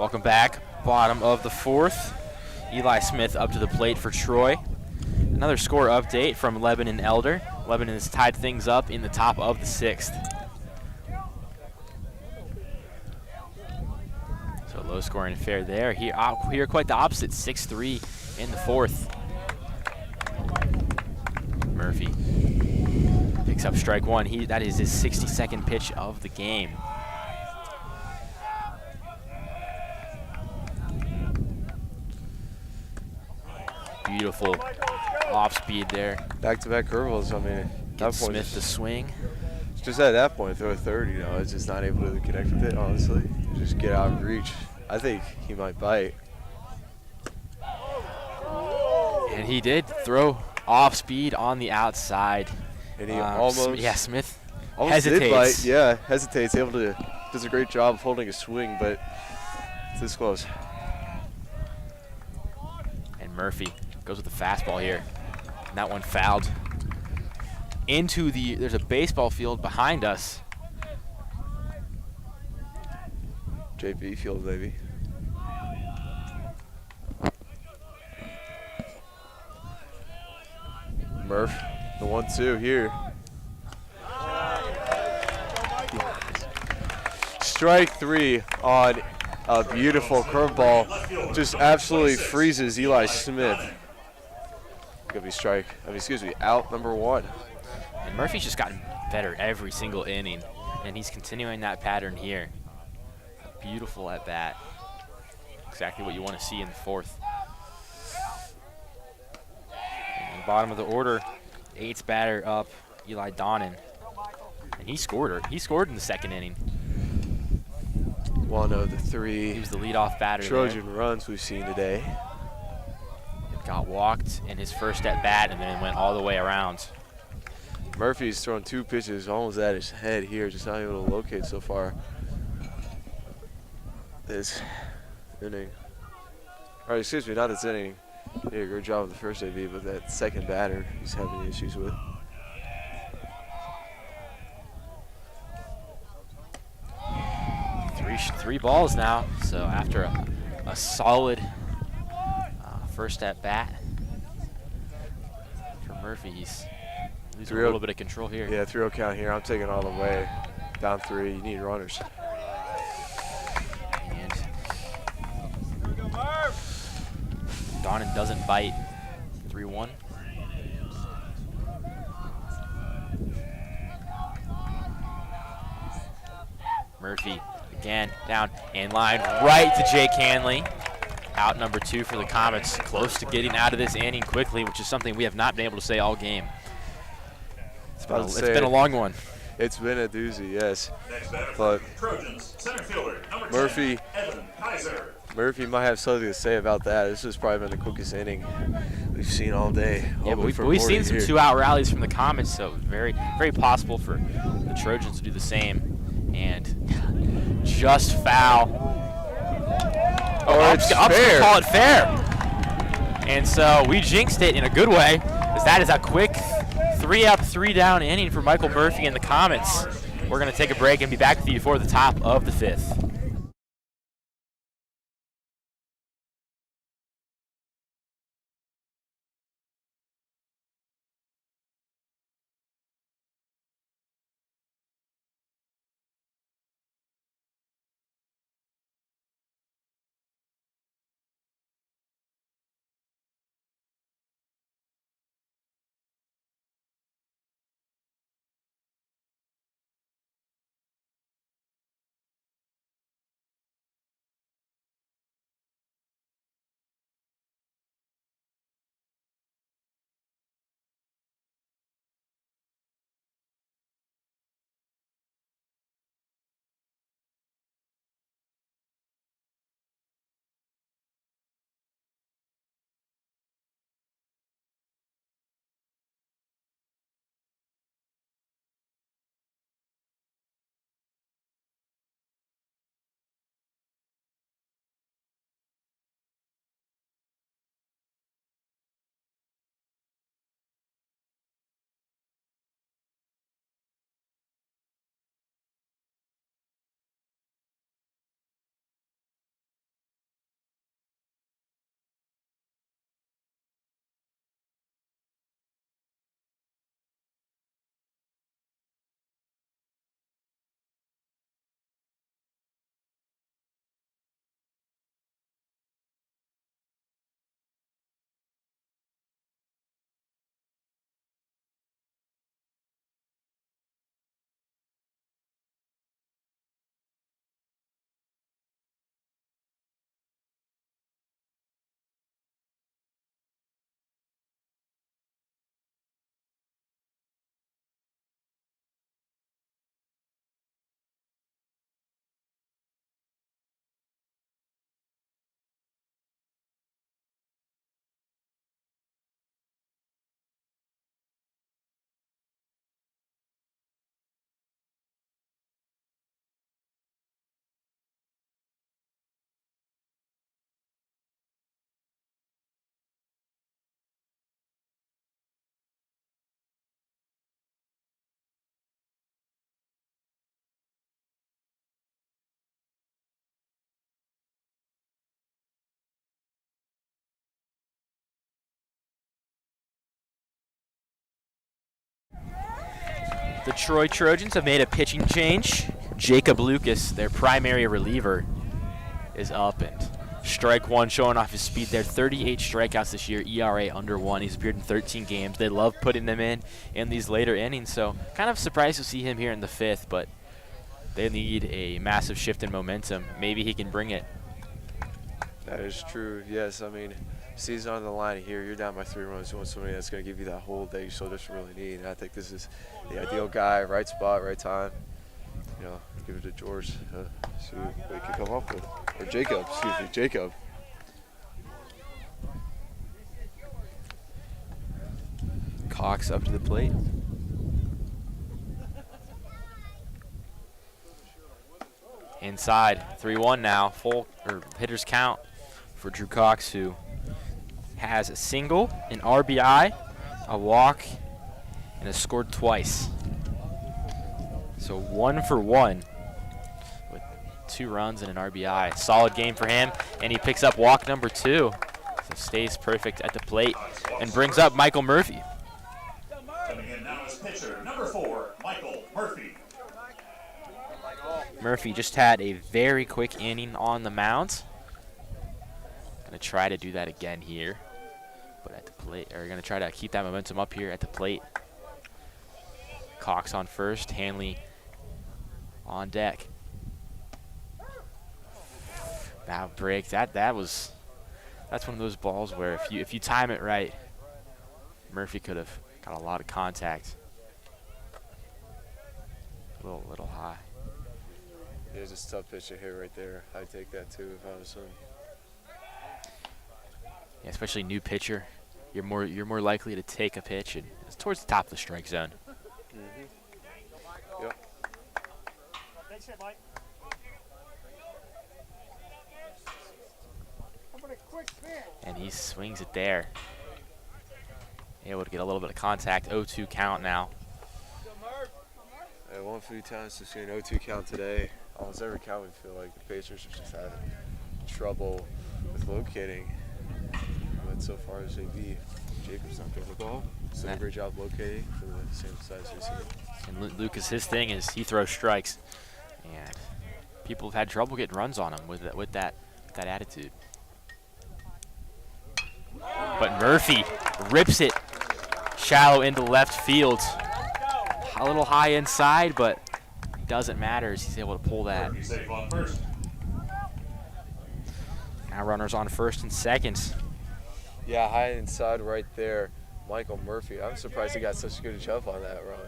Welcome back. Bottom of the fourth. Eli Smith up to the plate for Troy. Another score update from Lebanon Elder. Lebanon has tied things up in the top of the sixth. So low scoring affair there. Here quite the opposite, 6-3 in the fourth. Murphy picks up strike one. That is his 62nd pitch of the game. Beautiful off speed there. Back-to-back curveballs. I mean, Gets Smith the swing. Just at that point, throw a 30. It's just not able to connect with it. Honestly, just get out of reach. I think he might bite. And he did throw off speed on the outside. And he almost. Smith almost hesitates. Did bite. Yeah, hesitates. Does a great job of holding a swing, but it's this close. And Murphy goes with the fastball here. And that one fouled into there's a baseball field behind us. JV field, baby. Murph, the 1-2 here. Strike three on a beautiful curveball. Just absolutely freezes Eli Smith. Gonna be out number one. And Murphy's just gotten better every single inning, and he's continuing that pattern here. Beautiful at bat. Exactly what you want to see in the fourth. And bottom of the order, 8th batter up, Eli Donnan. And he scored in the second inning. One of the three. He was the leadoff batter Trojan runs we've seen today. Got walked in his first at bat and then went all the way around. Murphy's thrown 2 pitches almost at his head here, just not able to locate so far this inning. Or excuse me, not this inning. He did a great job with the first AV, but that second batter he's having issues with. Three balls now. So after a solid first at bat for Murphy, he's losing a little bit of control here. Yeah, 3-0 count here. I'm taking all the way. Down 3. You need runners. And Donnan doesn't bite. 3-1. Murphy again down in line right to Jake Hanley. Out number 2 for the Comets. Close to getting out of this inning quickly, which is something we have not been able to say all game. It's been a long one. It's been a doozy, yes. But Trojans, center fielder, number 10, Murphy Evan Kaiser. Murphy might have something to say about that. This has probably been the quickest inning we've seen all day. Yeah, but we've seen some 2-out rallies from the Comets, so very, very possible for the Trojans to do the same. And just foul. I'm just going to call it fair. And so we jinxed it in a good way, because that is a quick 3-up, 3-down inning for Michael Murphy and the Comets. We're going to take a break and be back with you before the top of the 5th. The Troy Trojans have made a pitching change. Jacob Lucas, their primary reliever, is up, and strike one, showing off his speed there. 38 strikeouts this year, ERA under 1. He's appeared in 13 games. They love putting him in these later innings, so kind of surprised to see him here in the 5th, but they need a massive shift in momentum. Maybe he can bring it. That is true. Yes, I mean, season on the line here. You're down by 3 runs. You want somebody that's going to give you that hold that you so desperately need. And I think this is the ideal guy, right spot, right time. You know, give it to George. See what he can come up with. Or Jacob, excuse me, Jacob. Cox up to the plate. Inside, 3-1 now. Full hitter's count for Drew Cox, who has a single, an RBI, a walk, and has scored twice. So 1 for 1 with 2 runs and an RBI. Solid game for him, and he picks up walk number 2. So stays perfect at the plate and brings up Michael Murphy. Coming in now is pitcher number 4, Michael Murphy. Murphy just had a very quick inning on the mound. Gonna try to do that again here, but at the plate, or gonna try to keep that momentum up here at the plate. Cox on first, Hanley on deck. Now break. That's one of those balls where if you time it right, Murphy could have got a lot of contact. A little high. There's a tough pitch to hit right there. I'd take that too if I was him. Yeah, especially new pitcher, you're more likely to take a pitch and it's towards the top of the strike zone. Yep. And he swings it there. Able to get a little bit of contact. 0-2 count now. Yeah, 1 few times to see an 0-2 count today. Almost every count we feel like the Pacers are just having trouble with locating. But so far as JB, Jacob's not throwing the ball. He's done a great job locating for the same size as he. And Lucas, his thing is he throws strikes, and people have had trouble getting runs on him with that attitude. But Murphy rips it shallow into left field. A little high inside, but doesn't matter as he's able to pull that. Murphy safe on first. Now runners on first and second. Yeah, high inside right there. Michael Murphy. I'm surprised he got such a good jump on that run.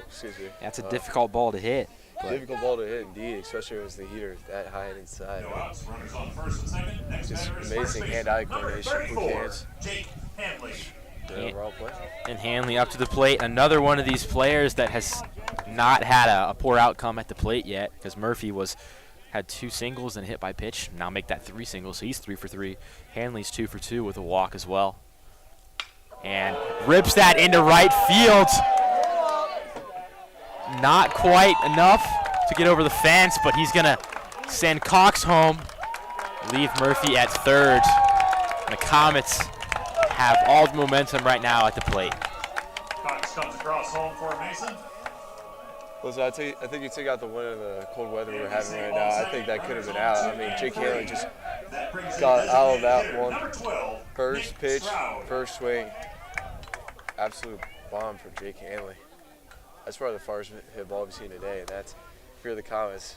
Excuse me. That's a difficult ball to hit. Difficult ball to hit indeed, especially when it's the heater that high and inside. No outs. Runners on first and second. Next Just batter is amazing first hand-eye baseman, coordination. number Who 34, cares? Jake Hanley. Yeah, wrong play. And Hanley up to the plate. Another one of these players that has not had a poor outcome at the plate yet, because Murphy had 2 singles and hit by pitch. Now make that 3 singles, so he's 3 for 3. Hanley's 2 for 2 with a walk as well. And rips that into right field. Not quite enough to get over the fence, but he's gonna send Cox home, leave Murphy at third. And the Comets have all the momentum right now at the plate. Cox comes across home for Mason. Listen, I think you take out the wind of the cold weather we're having right now. I think that could have been out. I mean, Jake Hanley just got out of that one. First pitch, first swing. Absolute bomb from Jake Hanley. That's probably the farthest hit ball we've seen today, and that's, if you're the Comets,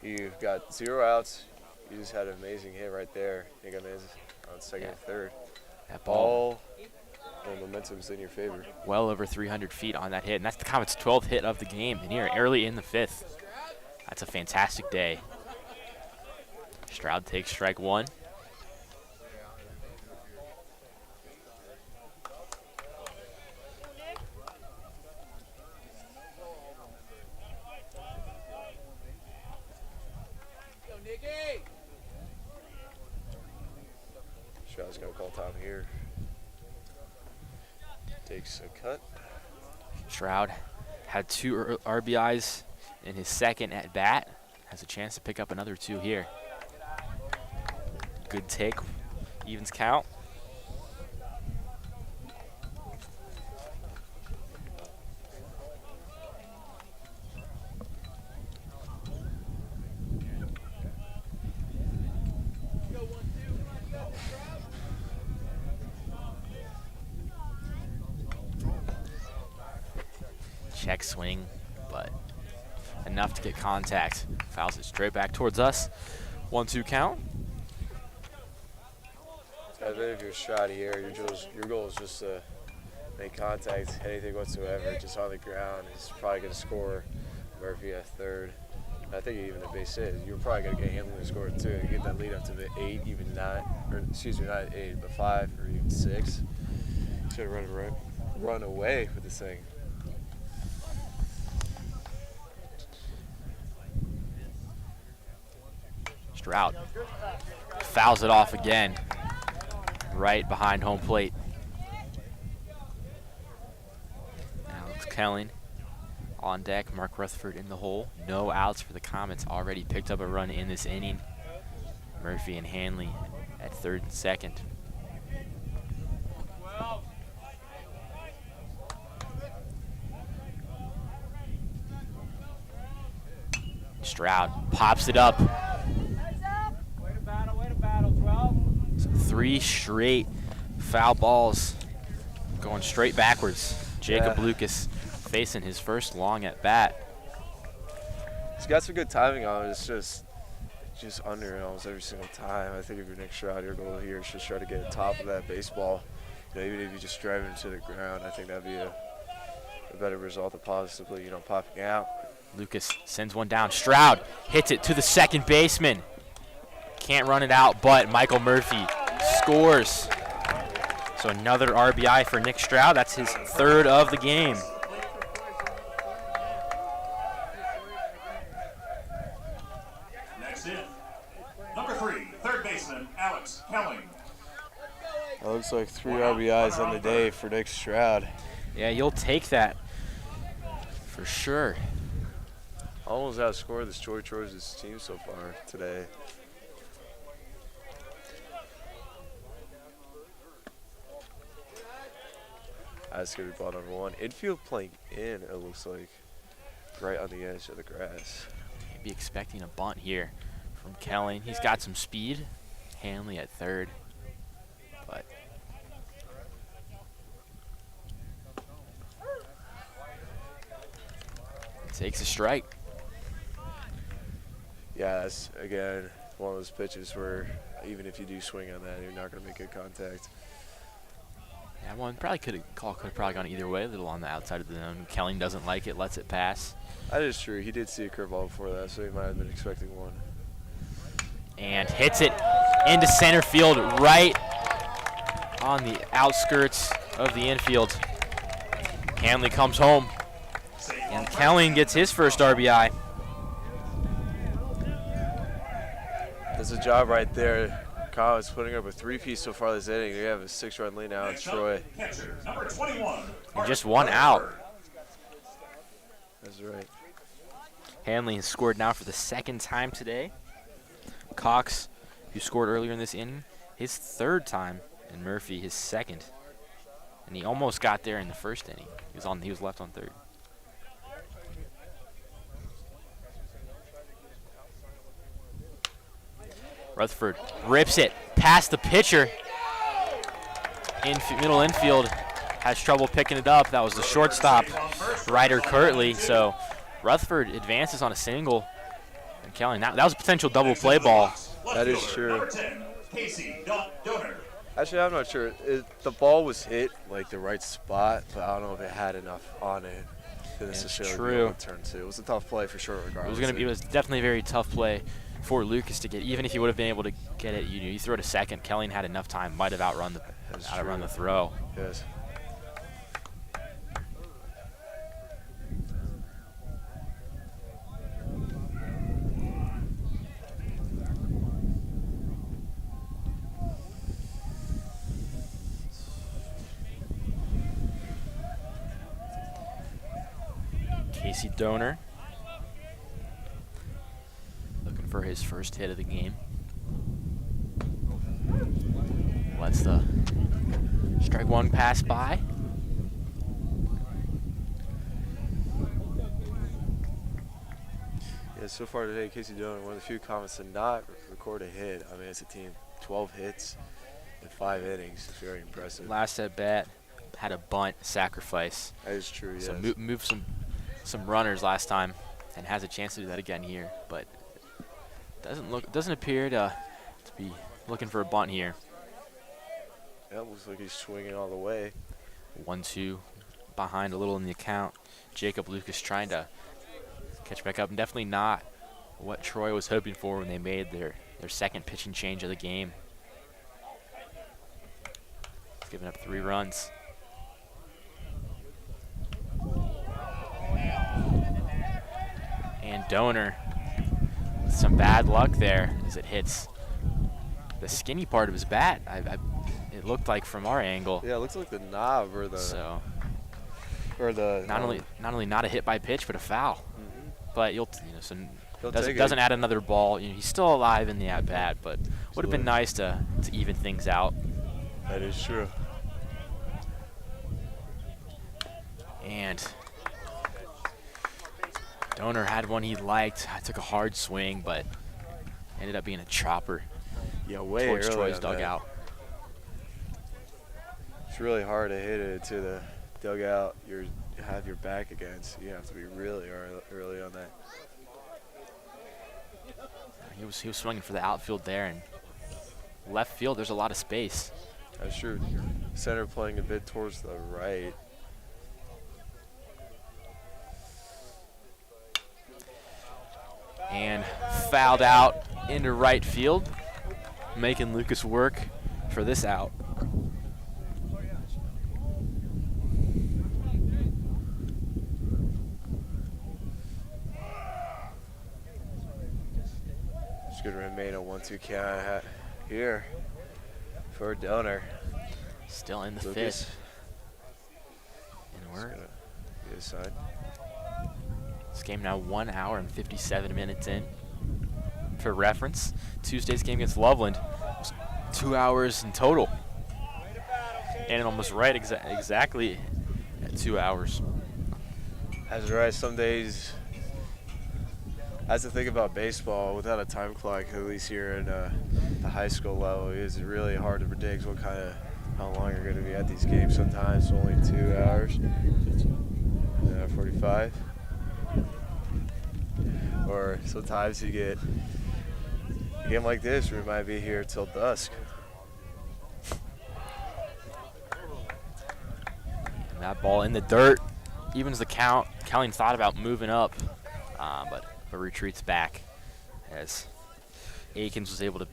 you've got 0 outs. You just had an amazing hit right there. You got on second and third. That ball, the momentum's in your favor. well over 300 feet on that hit, and that's the Comets' 12th hit of the game, and here early in the 5th. That's a fantastic day. Stroud takes strike 1. Stroud's going to call time here. Takes a cut. Stroud had 2 RBIs in his second at bat. Has a chance to pick up another 2 here. Good take. Evens count. check swing, but enough to get contact. Fouls it straight back towards us. 1-2 count. I think if you're Stroud here, your goal is just to make contact, anything whatsoever, just on the ground. He's probably going to score Murphy at third. I think even if base hit, you're probably going to get Hamlin to score too. Get that lead up to the 8, even 9, or excuse me, not 8, but 5 or even 6. Should run away with this thing. Stroud fouls it off again, right behind home plate. Alex Kelling on deck. Mark Rutherford in the hole. No outs for the Comets. Already picked up a run in this inning. Murphy and Hanley at third and second. Stroud pops it up. So 3 straight foul balls going straight backwards. Jacob Lucas facing his first long at bat. He's got some good timing on it. It's just under it almost every single time. I think if you're Nick Stroud, your goal here is just try to get the top of that baseball. Even if you just drive it into the ground, I think that'd be a better result than possibly, popping out. Lucas sends one down. Stroud hits it to the second baseman. Can't run it out, but Michael Murphy scores. So another RBI for Nick Stroud. That's his third of the game. Next in, number 3, third baseman, Alex Kelling. That looks like 3 RBIs on the day for Nick Stroud. Yeah, you'll take that for sure. Almost outscored this Trojans team so far today. That's going to be ball number 1. Infield playing in, it looks like, right on the edge of the grass. Maybe expecting a bunt here from Kelling. He's got some speed. Hanley at third, but takes a strike. Yeah, that's, again, one of those pitches where even if you do swing on that, you're not going to make good contact. Yeah, one probably could have probably gone either way. A little on the outside of the zone. Kelling doesn't like it, lets it pass. That is true. He did see a curveball before that, so he might have been expecting one. And hits it into center field, right on the outskirts of the infield. Hanley comes home, and Kelling gets his first RBI. That's a job right there. Kyle is putting up a 3-piece so far this inning. They have a 6-run lead now in Troy. Catcher, number 21. And just one out. That's right. Hanley has scored now for the second time today. Cox, who scored earlier in this inning, his third time, and Murphy his second. And he almost got there in the first inning. He was left on third. Rutherford rips it past the pitcher. Middle infield has trouble picking it up. That was the shortstop, Ryder Kirtley. So Rutherford advances on a single. And Kelling, that was a potential double play ball. That is true. Number 10, Casey Donor. Actually, I'm not sure. The ball was hit like the right spot, but I don't know if it had enough on it for this to show true. Turn 2. It was a tough play for sure, regardless. It was definitely a very tough play for Lucas to get. Even if he would have been able to get it, you throw it a second. Kelling had enough time, might have outrun the throw. Yes. Casey Donor looking for his first hit of the game. Lets the strike one pass by. Yeah, so far today, Casey Donor, one of the few Comets to not record a hit. I mean, as a team, 12 hits in 5 innings. It's very impressive. Last at bat had a bunt sacrifice. That is true, yes. So move some some runners last time and has a chance to do that again here, but doesn't appear to be looking for a bunt here. Yeah, looks like he's swinging all the way. 1-2 behind a little in the account. Jacob Lucas trying to catch back up, and definitely not what Troy was hoping for when they made their second pitching change of the game. It's giving up 3 runs. And Donor with some bad luck there as it hits the skinny part of his bat. It looked like from our angle. Yeah, it looks like the knob or the not only not a hit by pitch, but a foul. Mm-hmm. But He'll doesn't add another ball. He's still alive in the at bat, but would have been nice to even things out. That is true. And Donor had one he liked. I took a hard swing, but ended up being a chopper. Yeah, way towards early Troy's on dugout. It's really hard to hit it to the dugout you have your back against. You have to be really early on that. He was swinging for the outfield there, and left field there's a lot of space. That's true. Center playing a bit towards the right. And fouled out into right field, making Lucas work for this out. It's going to remain a 1-2 count here for Donor. Still in the Lucas. fifth. And we're Get a sign. this game now 1 hour and 57 minutes in. For reference, Tuesday's game against Loveland was 2 hours in total. And almost right exactly at 2 hours. That's right. Some days, that's the thing about baseball. Without a time clock, at least here in the high school level, it's really hard to predict how long you're going to be at these games. Sometimes only 2 hours, 45. Or sometimes you get a game like this where you might be here till dusk. And that ball in the dirt evens the count. Kelling thought about moving up, but retreats back as Akins was able to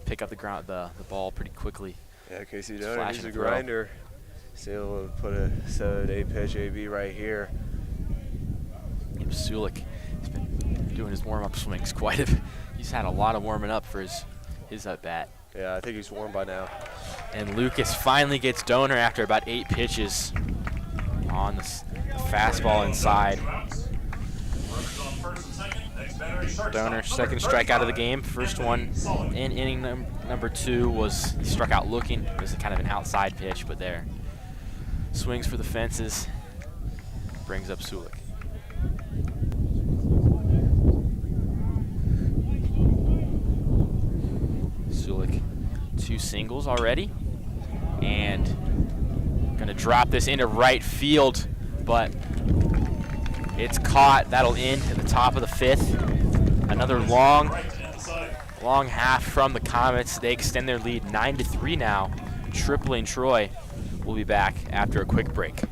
pick up the ball pretty quickly. Yeah, Casey Just Donor, flashing he's a a throw. grinder. He's able to put a 7-8 pitch AB right here. And Sulik has been doing his warm-up swings quite a bit. He's had a lot of warming up for his at bat. Yeah, I think he's warm by now. And Lucas finally gets Donor after about 8 pitches on the fastball inside. Donor, second strikeout of the game. First one in inning number 2 was he struck out looking. It was kind of an outside pitch, but there. Swings for the fences. Brings up Sulik. Sulik, 2 singles already. And going to drop this into right field, but it's caught. That'll end at the top of the 5th. Another long half from the Comets. They extend their lead 9-3 now, tripling Troy. We'll be back after a quick break.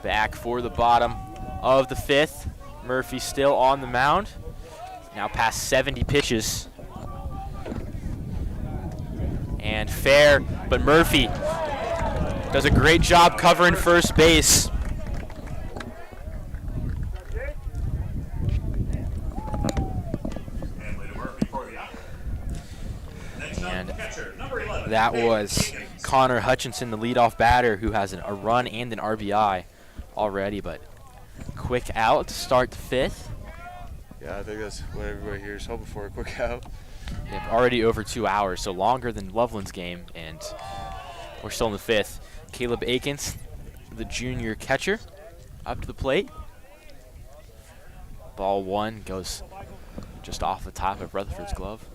Back for the bottom of the 5th. Murphy still on the mound. Now past 70 pitches. And fair, but Murphy does a great job covering first base. And that was Connor Hutchinson, the leadoff batter, who has a run and an RBI already, but quick out to start the 5th. Yeah, I think that's what everybody here is hoping for, a quick out. Yep, already over 2 hours, so longer than Loveland's game, and we're still in the 5th. Caleb Akins, the junior catcher, up to the plate. Ball 1 goes just off the top of Rutherford's glove.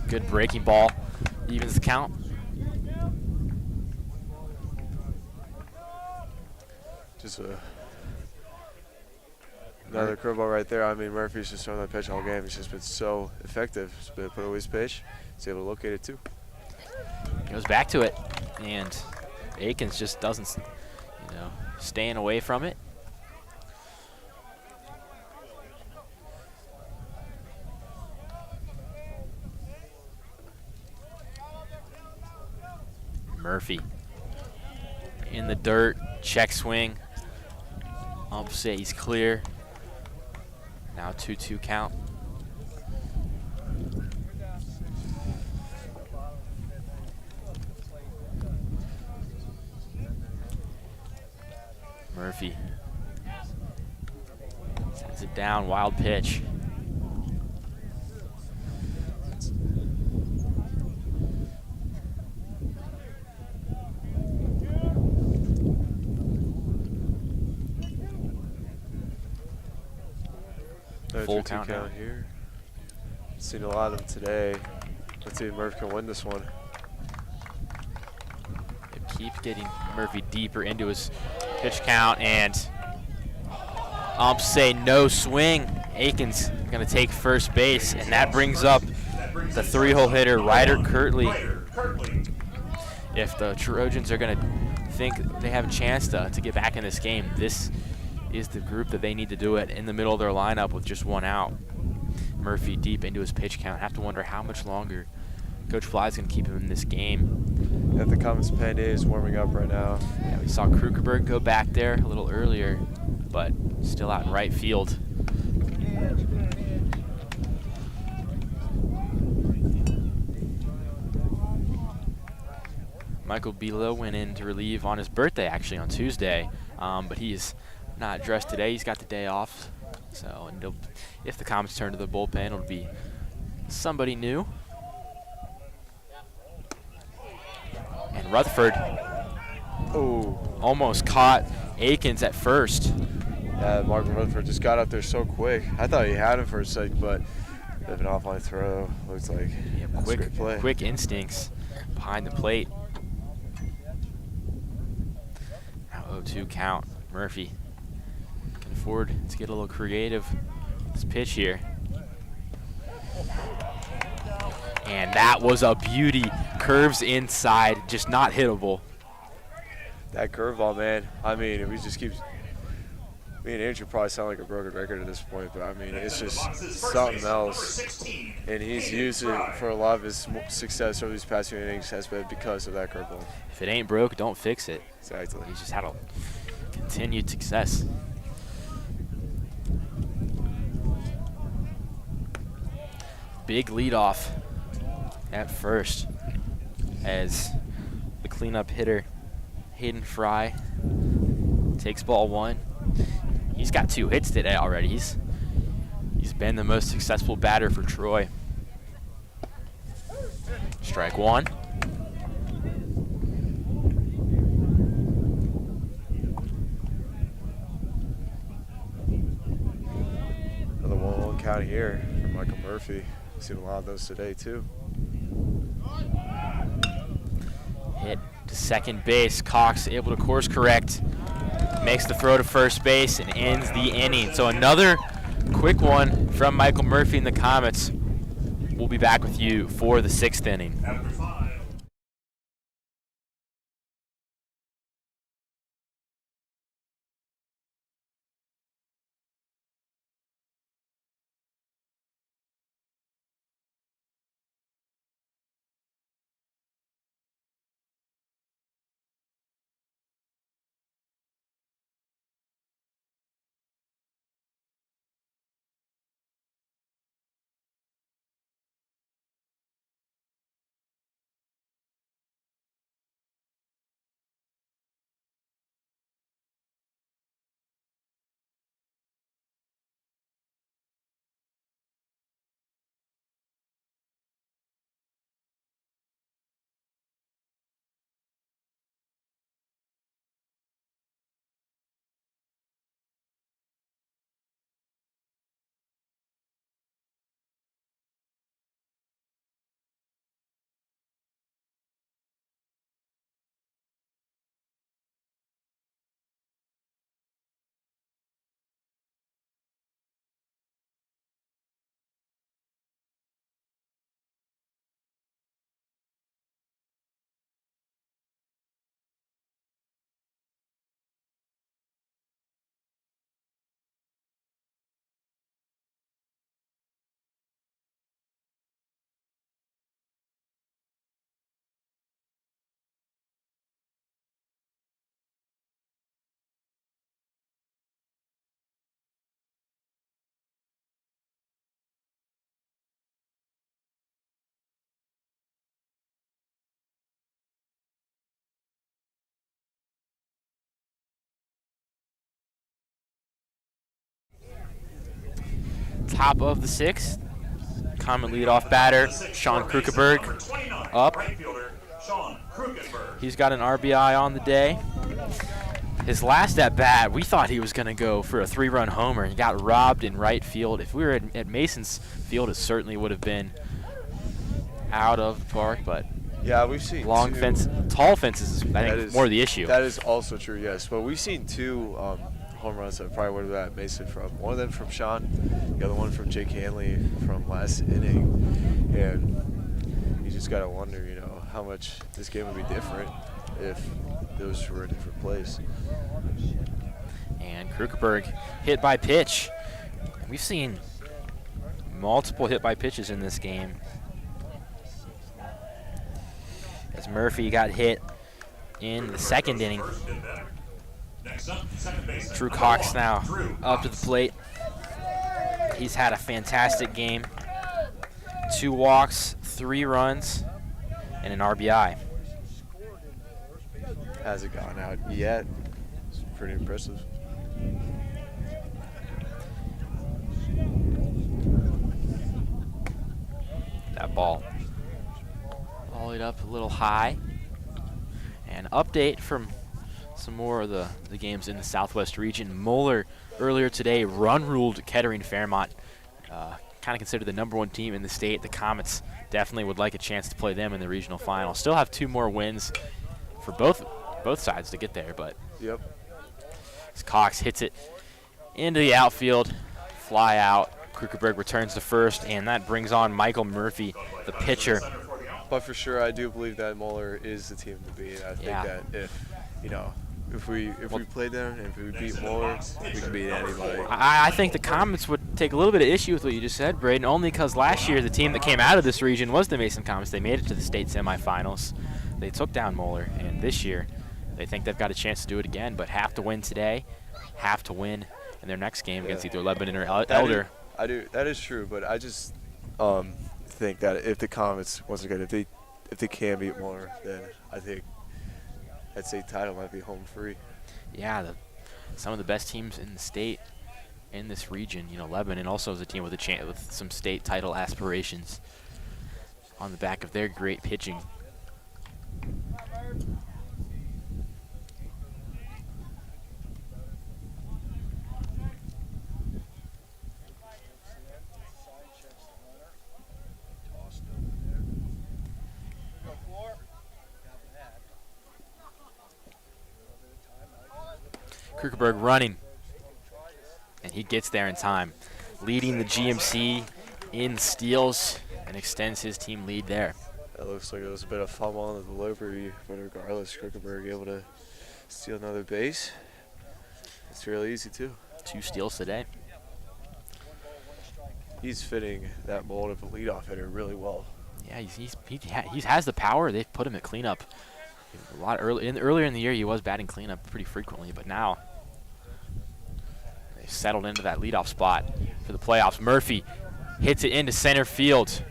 Good breaking ball, evens the count. Just another curveball right there. I mean, Murphy's just throwing that pitch all game. He's just been so effective. He's been put away his pitch. He's able to locate it too. Goes back to it, and Akins just doesn't, staying away from it. Murphy in the dirt, check swing. Say he's clear. Now 2-2 count. Murphy sends it down, wild pitch. Full count here. Seen a lot of them today. Let's see if Murphy can win this one. It keeps getting Murphy deeper into his pitch count, and say no swing. Akins going to take first base, and that brings up the 3-hole hitter, Ryder Kirtley. If the Trojans are going to think they have a chance to get back in this game, this is the group that they need to do it in the middle of their lineup with just 1 out. Murphy deep into his pitch count. Have to wonder how much longer Coach Fly's going to keep him in this game. Yeah, the Comets pen is warming up right now. Yeah, we saw Krugerberg go back there a little earlier, but still out in right field. Michael Bilo went in to relieve on his birthday, actually, on Tuesday, but he's not dressed today. He's got the day off. So if the Comets turn to the bullpen, it'll be somebody new. And Rutherford almost caught Akins at first. Yeah, Mark Rutherford just got up there so quick. I thought he had him for a sec, but bit of an offline throw. Looks like quick play. Quick instincts behind the plate. Now 0-2 count. Murphy can afford to get a little creative with this pitch here. And that was a beauty. Curves inside, just not hittable. That curveball, man. I mean, if we just keep. Me and Andrew probably sound like a broken record at this point, but I mean, it's just something else. And he's used it for a lot of his success over these past few innings has been because of that curveball. If it ain't broke, don't fix it. Exactly. He's just had a continued success. Big leadoff at first as the cleanup hitter, Hayden Fry, takes ball 1. He's got 2 hits today already. He's been the most successful batter for Troy. Strike 1. Another 1-1 count here for Michael Murphy. Seen a lot of those today too. Hit to second base. Cox able to course correct. Makes the throw to first base and ends the inning. So another quick one from Michael Murphy and the Comets. We'll be back with you for the 6th inning. After 5, Top of the sixth, Comet leadoff batter Sean Krukeberg up. He's got an RBI on the day. His last at bat, we thought he was going to go for a 3-run homer. He got robbed in right field. If we were at Mason's Field, it certainly would have been out of the park, but yeah, we've seen long fence, tall fences. I think more the issue. That is also true, yes. But we've seen 2 home runs that probably would have been at Mason from. One of them from Sean, the other one from Jake Hanley from last inning, and you just gotta wonder, how much this game would be different if those were a different place. And Krukeberg hit by pitch. We've seen multiple hit by pitches in this game. As Murphy got hit in the second inning. Drew Cox now up to the plate. He's had a fantastic game. 2 walks, 3 runs, and an RBI. Hasn't gone out yet. It's pretty impressive. That ball volleyed up a little high. And update from some more of the games in the Southwest region. Moeller earlier today run-ruled Kettering Fairmont. Kind of considered the #1 team in the state. The Comets definitely would like a chance to play them in the regional final. Still have 2 more wins for both sides to get there, but yep. As Cox hits it into the outfield, fly out. Krukeberg returns to first, and that brings on Michael Murphy, the pitcher. But for sure, I do believe that Moeller is the team to beat. I think that if we played them and if we beat Moeller, we can beat anybody. I think the Comets would take a little bit of issue with what you just said, Braden, only because last year the team that came out of this region was the Mason Comets. They made it to the state semifinals. They took down Moeller, and this year they think they've got a chance to do it again, but have to win today, have to win in their next game against either Lebanon or Elder. I do. That is true, but I just think that if the Comets, once again, if they can beat Moeller, then I think that state title might be home free. Yeah, some of the best teams in the state in this region. Lebanon also is a team with a chance with some state title aspirations on the back of their great pitching. Krukeberg running, and he gets there in time, leading the GMC in steals and extends his team lead there. It looks like it was a bit of fumble on the delivery, but regardless, Krukeberg able to steal another base. It's really easy too. 2 steals today. He's fitting that mold of a leadoff hitter really well. Yeah, he has the power. They've put him at cleanup. Earlier in the year, he was batting cleanup pretty frequently, but now they've settled into that leadoff spot for the playoffs. Murphy hits it into center field.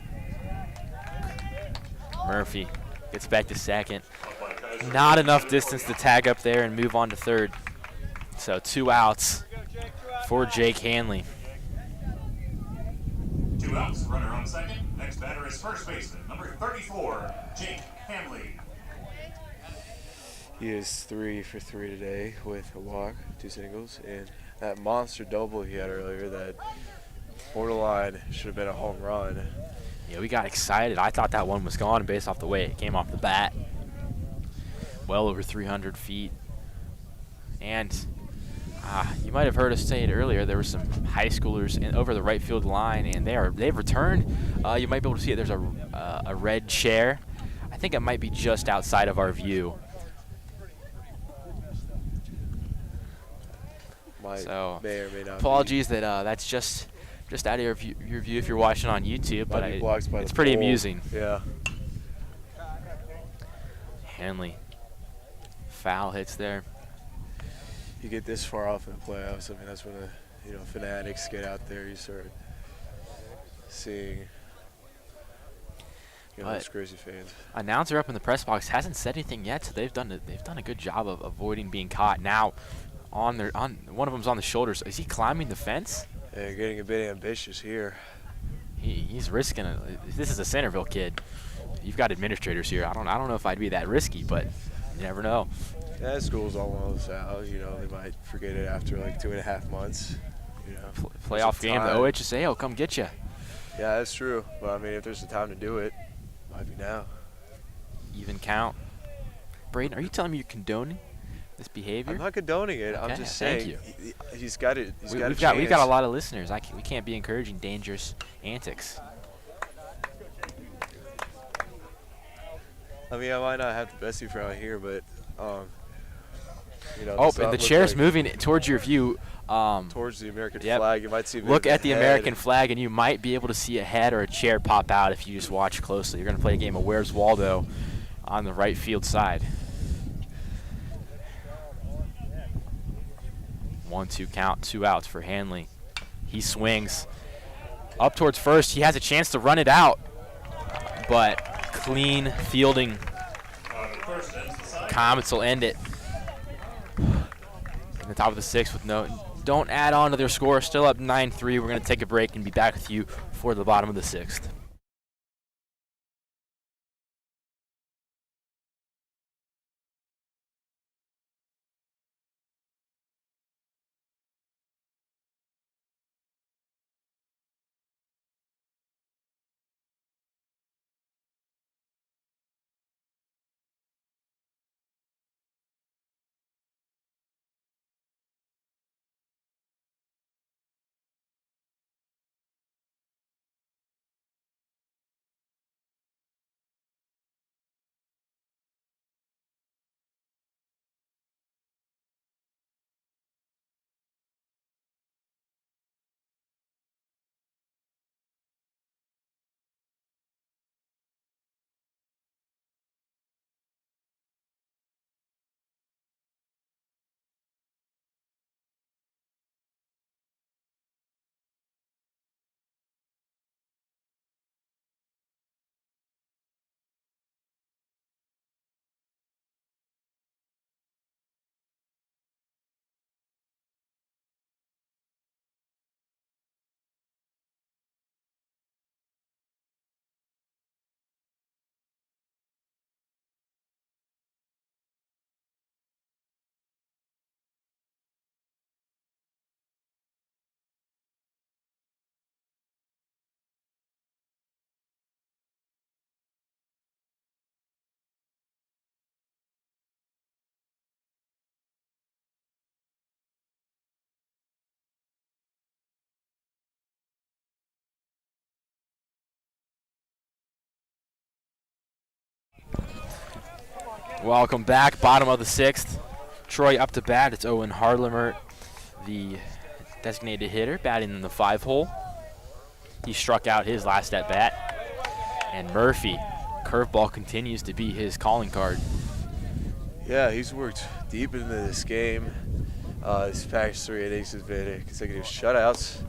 Murphy gets back to second. Not enough distance to tag up there and move on to third. So 2 outs for Jake Hanley. 2 outs, runner on second. Next batter is first baseman, number 34, Jake Hanley. He is 3 for 3 today with a walk, 2 singles, and that monster double he had earlier that borderline should have been a home run. Yeah, we got excited. I thought that one was gone based off the way it came off the bat. Well over 300 feet. And you might have heard us say it earlier, there were some high schoolers over the right field line, and they've returned. You might be able to see it. There's a red chair. I think it might be just outside of our view. So may or may not apologies that that's just out of your view if you're watching on YouTube, but it's pretty amusing. Yeah. Hanley, foul hits there. You get this far off in the playoffs. I mean, that's when fanatics get out there. You start seeing those crazy fans. Announcer up in the press box hasn't said anything yet, so they've done a good job of avoiding being caught. Now, one of them's on the shoulders. Is he climbing the fence? Yeah, getting a bit ambitious here. He's risking it. This is a Centerville kid. You've got administrators here. I don't know if I'd be that risky, but you never know. Yeah, school's almost out. You know, they might forget it after like 2.5 months. You know, Playoff game, the OHSAA will come get you. Yeah, that's true. But I mean, if there's the time to do it, might be now. Even count. Braden, are you telling me you're condoning this behavior? I'm not condoning it. Okay, I'm just saying thank you. he's got it. We've got a lot of listeners. We can't be encouraging dangerous antics. I mean, I might not have the best view from out here, but you know. Oh, and the chair's moving towards your view. Towards the American flag. You might see. Look at the American flag, and you might be able to see a head or a chair pop out if you just watch closely. You're going to play a game of Where's Waldo on the right field side. 1-2 count, 2 outs for Hanley. He swings up towards first. He has a chance to run it out, but clean fielding. Comets will end it. In the top of the 6th with no. Don't add on to their score. Still up 9-3. We're going to take a break and be back with you for the bottom of the 6th. Welcome back, bottom of the 6th. Troy up to bat. It's Owen Harlemer, the designated hitter, batting in the 5-hole. He struck out his last at bat. And Murphy, curveball continues to be his calling card. Yeah, he's worked deep into this game. His past 3 innings has been consecutive shutouts.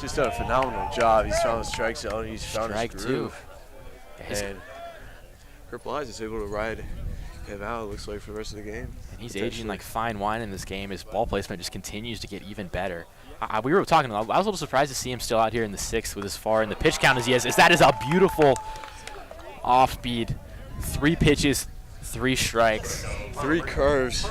Just done a phenomenal job. He's found the strike zone. He's found his groove. And Kurt Blythe is able to ride him out, it looks like, for the rest of the game. And he's aging like fine wine in this game. His ball placement just continues to get even better. We were talking, I was a little surprised to see him still out here in the 6th with as far in the pitch count as he is. That is a beautiful off-speed. 3 pitches, 3 strikes. 3 curves.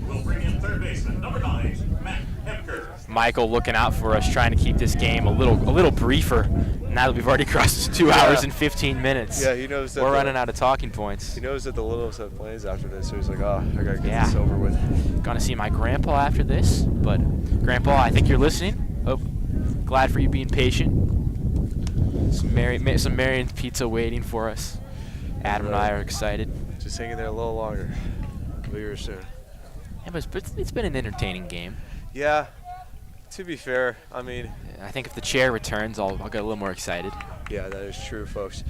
We'll bring in third baseman, number 9, Matt Hemker. Michael looking out for us, trying to keep this game a little briefer. Now that we've already crossed 2 hours and 15 minutes. Yeah, he knows that we're running out of talking points. He knows that the Littles have plans after this, so he's like, oh, I gotta get this over with. Gonna see my grandpa after this, but Grandpa, I think you're listening. Oh, glad for you being patient. Some Marion pizza waiting for us. Adam and I are excited. Just hanging there a little longer. We'll be here soon. Yeah, but it's been an entertaining game. Yeah. To be fair, I mean, I think if the chair returns, I'll get a little more excited. Yeah, that is true, folks.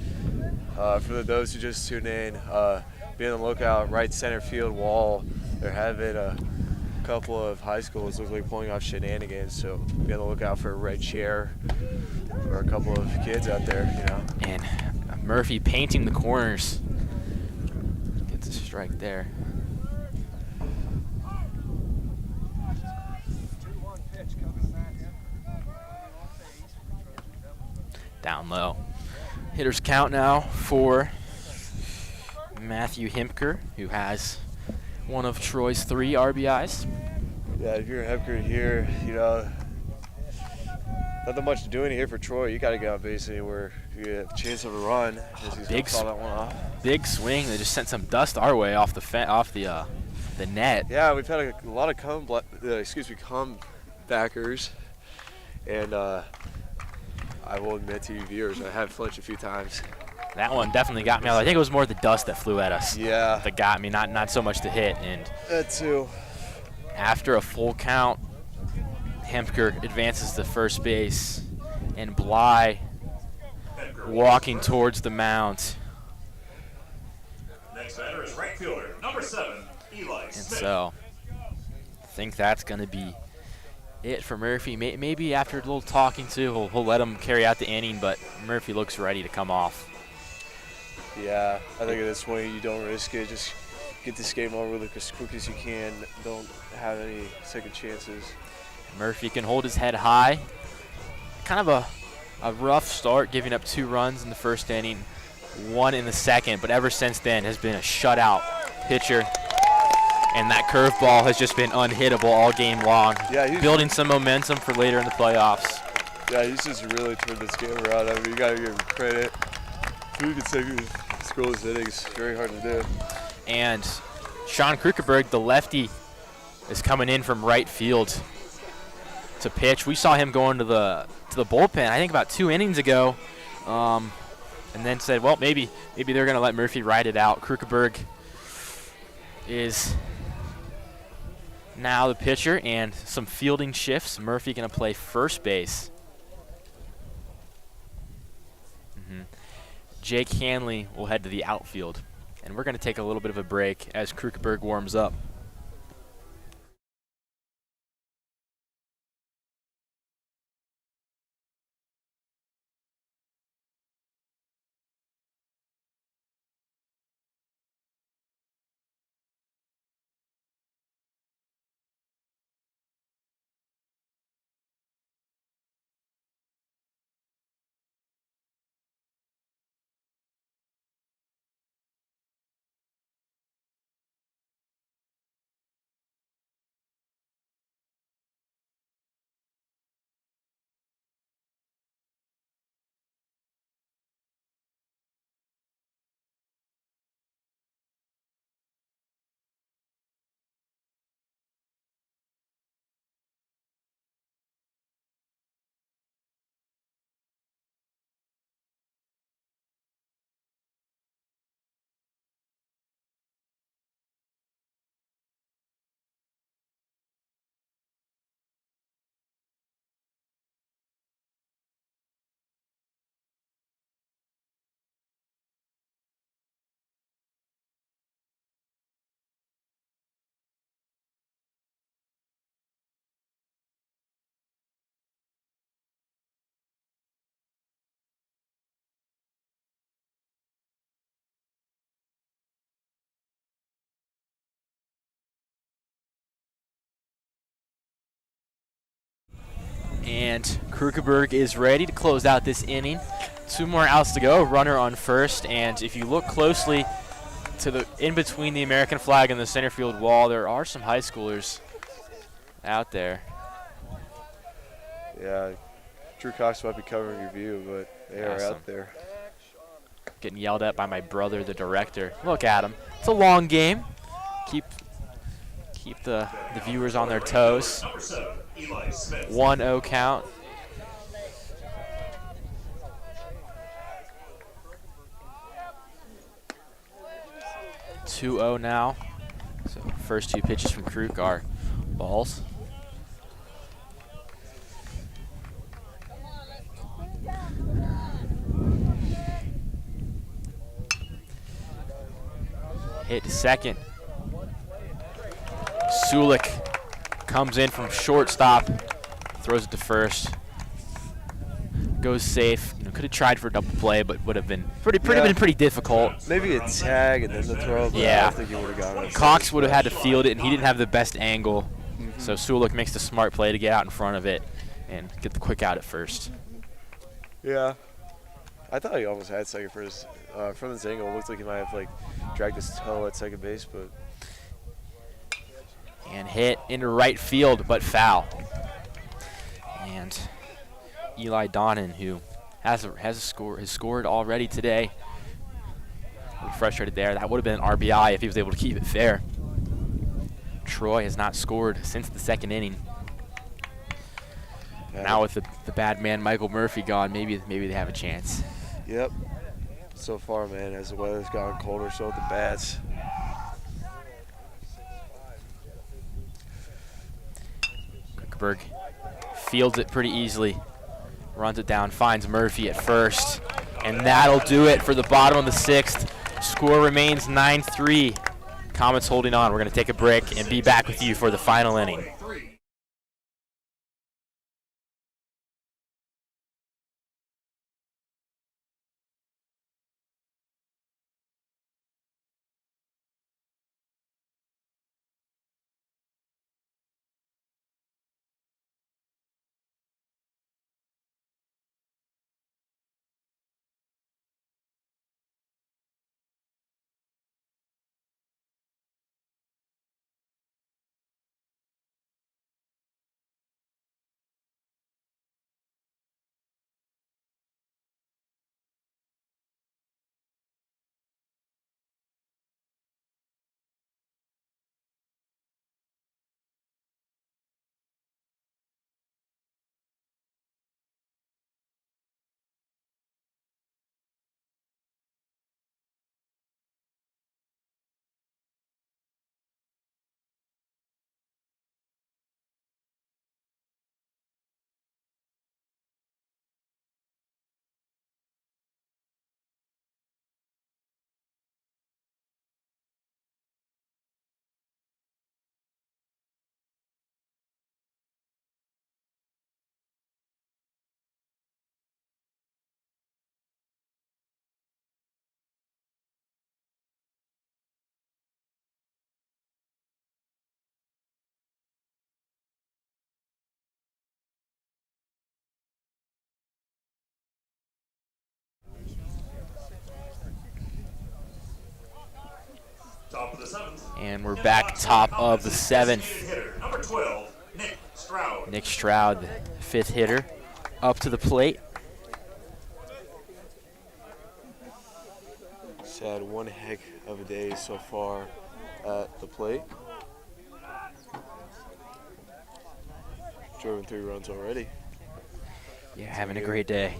For those who just tuned in, be on the lookout, right center field wall. They're having a couple of high schools look like pulling off shenanigans, so be on the lookout for a red chair or a couple of kids out there, you know. And Murphy painting the corners. Gets a strike there. down low. Hitters count now for Matthew Hemker, who has one of Troy's 3 RBIs. Yeah, if you're Hemker here, you know, nothing much to do in here for Troy. You got to get on base anywhere. You have a chance of a run. Big foul that one off. Big swing. They just sent some dust our way off the net. Yeah, we've had a lot of comebackers, and I will admit to you viewers, I have flinched a few times. That one definitely got me. I think it was more the dust that flew at us. Yeah. That got me, not so much the hit. And that too. After a full count, Hemker advances to first base, and Bly walking towards the mound. Next batter is right fielder, number 7, Eli And Smith. so, I think that's going to be it for Murphy. Maybe after a little talking to, he'll let him carry out the inning, but Murphy looks ready to come off. Yeah, I think at this point you don't risk it. Just get this game over with as quick as you can. Don't have any second chances. Murphy can hold his head high. Kind of a rough start, giving up 2 runs in the first inning, 1 in the second, but ever since then has been a shutout pitcher. And that curveball has just been unhittable all game long. Yeah, he's building some momentum for later in the playoffs. Yeah, he's just really turned this game around. I mean, you got to give him credit. 2 consecutive scoreless innings, very hard to do. And Sean Krukerberg, the lefty, is coming in from right field to pitch. We saw him going to the bullpen, I think about 2 innings ago, and then said, well, maybe they're going to let Murphy ride it out. Krukerberg is now the pitcher, and some fielding shifts. Murphy going to play first base. Jake Hanley will head to the outfield. And we're going to take a little bit of a break as Krukerberg warms up. And Krukerberg is ready to close out this inning. 2 more outs to go, runner on first. And if you look closely to the in between the American flag and the center field wall, there are some high schoolers out there. Yeah, Drew Cox might be covering your view, but they are Awesome. out there. Getting yelled at by my brother, the director. Look at him. It's a long game. Keep the viewers on their toes. Number 7, Eli Smith. 1-0 count. (2-0) now. So first 2 pitches from Kruk are balls. Hit to second. Sulik comes in from shortstop, throws it to first, goes safe. Could have tried for a double play, but would have been pretty difficult. Maybe a tag and then the throw, but I Yeah. don't think he would have gotten it. Cox would have had to field it, and he didn't have the best angle. So Sulik makes the smart play to get out in front of it and get the quick out at first. Yeah. I thought he almost had second for his, from this angle. It looked like he might have like dragged his toe at second base, but. And hit into right field, but foul. And Eli Donnan, who has scored already today. A little frustrated there. That would have been an RBI if he was able to keep it fair. Troy has not scored since the second inning. Yeah. Now with the bad man Michael Murphy gone, maybe they have a chance. Yep. So far, man, as the weather's gotten colder, so have the bats. Kuckerberg fields it pretty easily. Runs it down, finds Murphy at first. And that'll do it for the bottom of the sixth. Score remains 9-3. Comets holding on. We're going to take a break and be back with you for the final inning. Top of the seventh. And we're back top of the seventh. Hitter, number 12, Nick Stroud. Nick Stroud, the fifth hitter, up to the plate. He's had one heck of a day so far at the plate. Driven 3 runs already. Yeah, having a great day.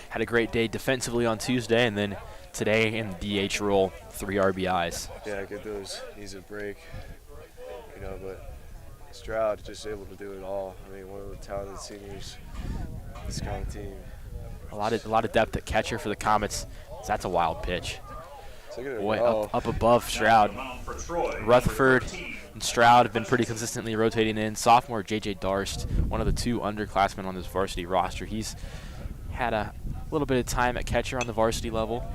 Had a great day defensively on Tuesday, and then today in the DH role, 3 RBIs. Yeah, get those. Needs a break, you know. But Stroud just able to do it all. I mean, one of the talented seniors. This kind of team. A lot of depth at catcher for the Comets. That's a wild pitch. Boy, up above Stroud. Rutherford and Stroud have been pretty consistently rotating in. Sophomore J.J. Darst, one of the 2 underclassmen on this varsity roster. He's had a little bit of time at catcher on the varsity level.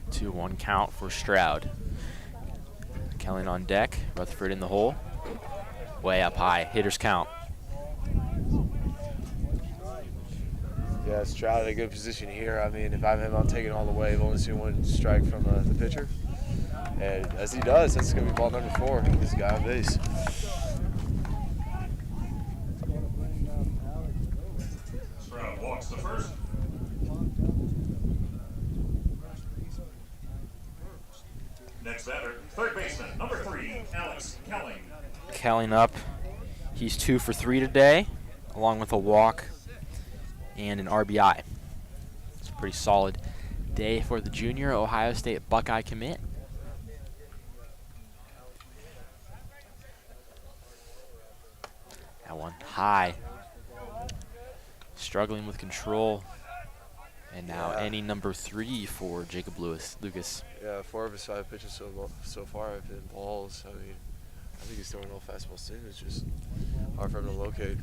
Two, 1 count for Stroud. Kelly on deck, Rutherford in the hole. Way up high, hitter's count. Yeah, Stroud in a good position here. I mean, if I'm him, I'm taking all the way. I've only seen 1 strike from the pitcher. And as he does, that's going to be ball number 4. He's a guy on base. Stroud walks the first. Next batter, third baseman, number 3, Alex Kelling. Kelling up. He's 2 for 3 today, along with a walk and an RBI. It's a pretty solid day for the junior Ohio State Buckeye commit. That one high. Struggling with control. And now inning number 3 for Jacob Lucas. Yeah, 4 of his 5 pitches so far have been balls. I mean, I think he's throwing no fastballs in. It's just hard for him to locate.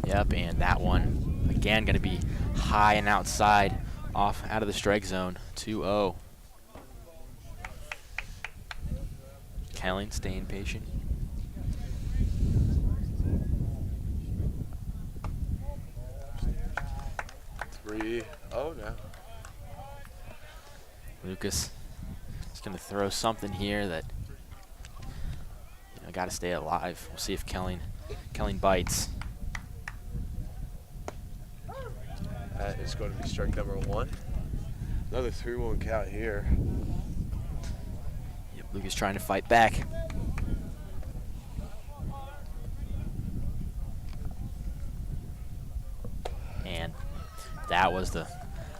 Yep, and that one, again, going to be high and outside, off out of the strike zone, 2-0. Kelly staying patient. Oh no. Lucas is going to throw something here that got to stay alive. We'll see if Kelly bites. That is going to be strike number 1. Another 3-1 count here. Yep, Lucas trying to fight back. And that was the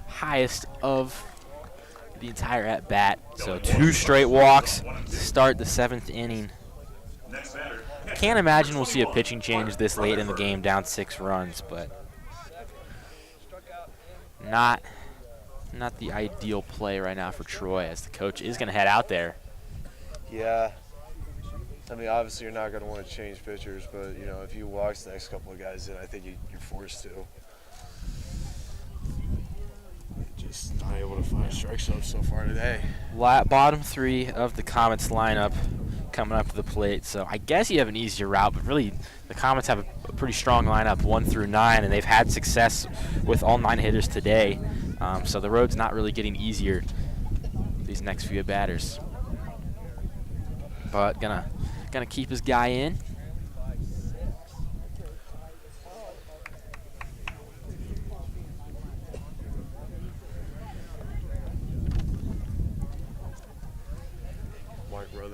highest of the entire at-bat. So 2 straight walks to start the 7th inning. Can't imagine we'll see a pitching change this late in the game, down 6 runs, but not the ideal play right now for Troy, as the coach is going to head out there. Yeah. I mean, obviously you're not going to want to change pitchers, but, if you walk the next couple of guys in, I think you're forced to. Just not able to find strikes so far today. Bottom 3 of the Comets lineup coming up to the plate. So I guess you have an easier route, but really the Comets have a pretty strong lineup 1 through 9, and they've had success with all 9 hitters today. So the road's not really getting easier these next few batters. But gonna keep his guy in.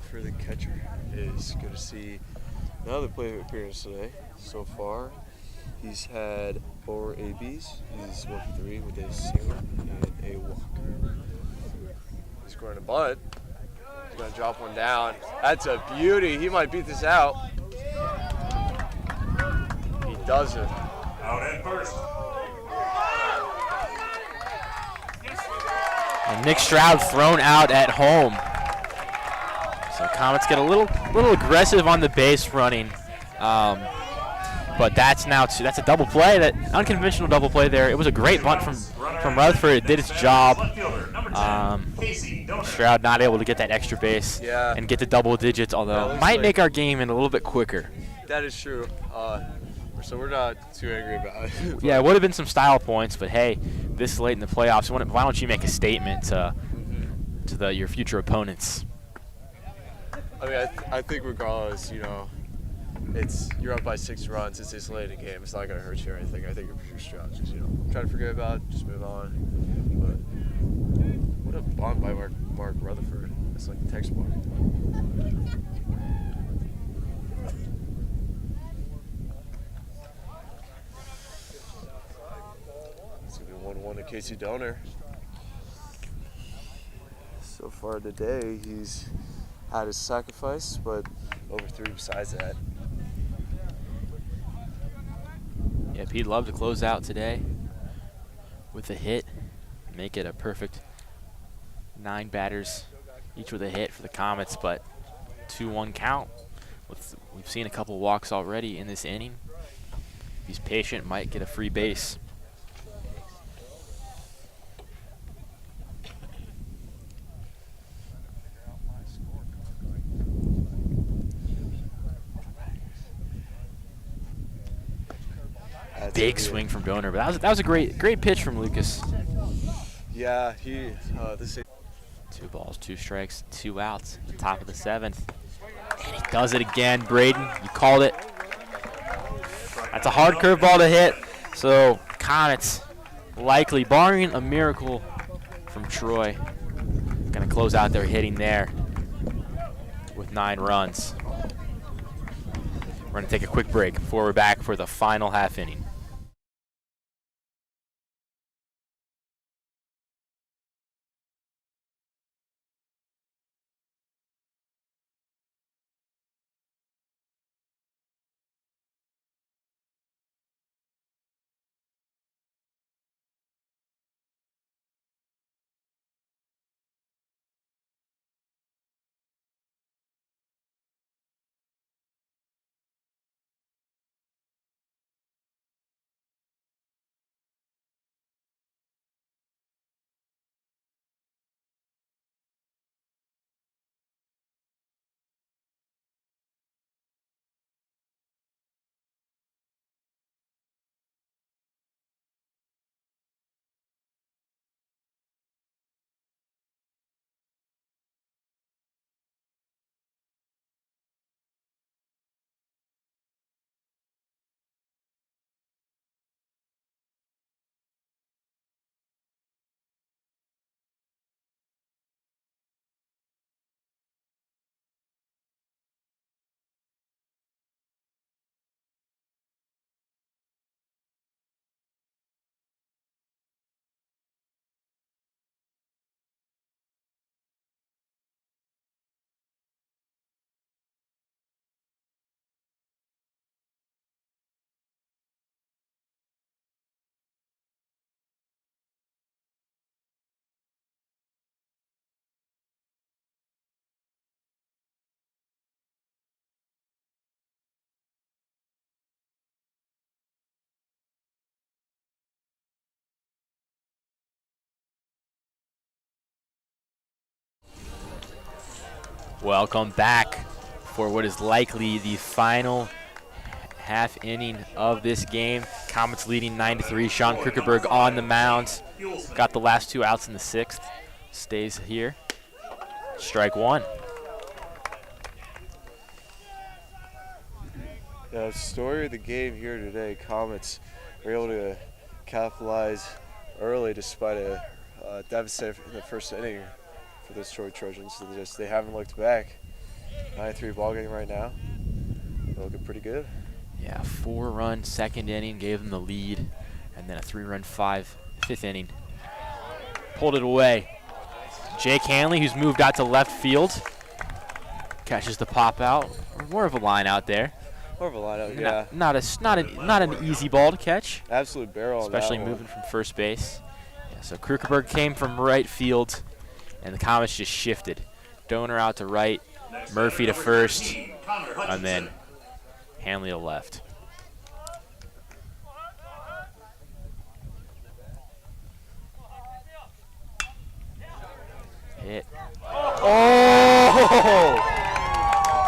For the catcher is going to see another plate appearance today. So far, he's had 4 ABs. He's 1 for 3 with a single and a walk. He's going to bunt. He's going to drop one down. That's a beauty. He might beat this out. He doesn't. Out at first. And Nick Stroud thrown out at home. So Comets get a little aggressive on the base running, but that's a double play, that unconventional double play there. It was a great bunt from Rutherford. It did its job. Stroud not able to get that extra base and get to double digits, although might make our game in a little bit quicker. That is true. So we're not too angry about it. Yeah, it would have been some style points, but hey, this late in the playoffs, why don't you make a statement to your future opponents? I mean, I think regardless, you're up by 6 runs. It's this late in the game. It's not going to hurt you or anything. I think you're Stroud. Just, try to forget about it, just move on. But what a bunt by Mark Rutherford. It's like textbook. It's going to be 1-1 to Casey Donor. So far today, he's had his sacrifice, but over 3 besides that. Yep, he'd love to close out today with a hit, make it a perfect 9 batters, each with a hit for the Comets, but 2-1 count. We've seen a couple walks already in this inning. If he's patient, might get a free base. Big swing from Donor, but that was a great pitch from Lucas. Yeah, 2 balls, 2 strikes, 2 outs at the top of the 7th. And he does it again, Braden. You called it. That's a hard curveball to hit. So Comets likely, barring a miracle from Troy, going to close out their hitting there with 9 runs. We're going to take a quick break before we're back for the final half inning. Welcome back for what is likely the final half inning of this game. Comets leading 9-3. Sean Krugerberg on the mound. Got the last 2 outs in the 6th. Stays here. Strike 1. The story of the game here today, Comets were able to capitalize early despite a deficit in the first inning for the Detroit Trojans. They haven't looked back. 9-3 ball game right now. They're looking pretty good. Yeah, 4-run 2nd inning gave them the lead, and then a 3-run 5th inning. Pulled it away. Jake Hanley, who's moved out to left field, catches the pop out. More of a line out there. More of a lineup, yeah. Not an easy ball to catch. Absolute barrel. Especially moving from first base. Yeah, so Krugerberg came from right field, and the Comets just shifted. Donor out to right, Murphy to first, and then Hanley to left. Hit. Oh!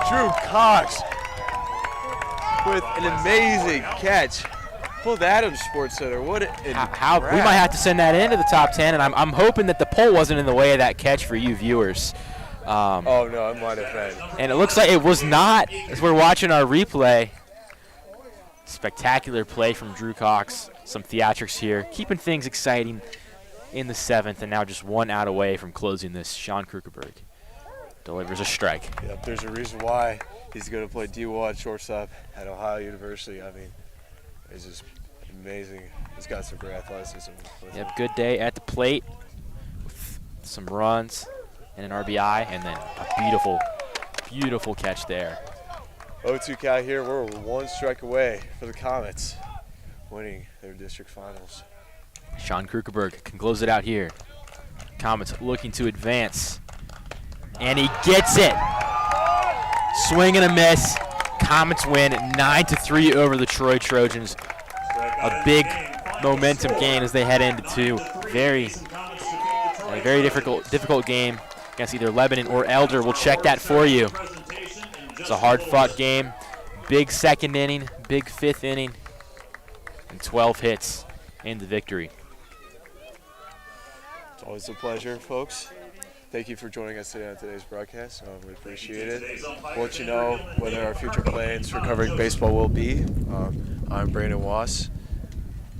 Drew Cox with an amazing catch. Pulled Adams Sports Center. What how we might have to send that into the top 10, and I'm hoping that the pole wasn't in the way of that catch for you viewers. Oh no, it might have been. And it looks like it was not, as we're watching our replay. Spectacular play from Drew Cox. Some theatrics here, keeping things exciting in the 7th, and now just 1 out away from closing this. Sean Krugerberg delivers a strike. Yep, there's a reason why he's going to play D1 shortstop at Ohio University. I mean, it's just amazing. He's got some great athleticism. Yep, good day at the plate with some runs and an RBI, and then a beautiful, beautiful catch there. 0-2 count here. We're 1 strike away for the Comets, winning their district finals. Sean Krugerberg can close it out here. Comets looking to advance, and he gets it. Swing and a miss. Comets win 9-3 over the Troy Trojans. A big momentum gain as they head into a very difficult game against either Lebanon or Elder. We'll check that for you. It's a hard-fought game. Big 2nd inning, big 5th inning, and 12 hits in the victory. It's always a pleasure, folks. Thank you for joining us today on today's broadcast. We appreciate it. We'll let you know whether our future plans for covering baseball will be. I'm Brandon Wass.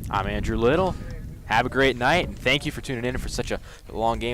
I'm Andrew Little. Have a great night, and thank you for tuning in for such a long game.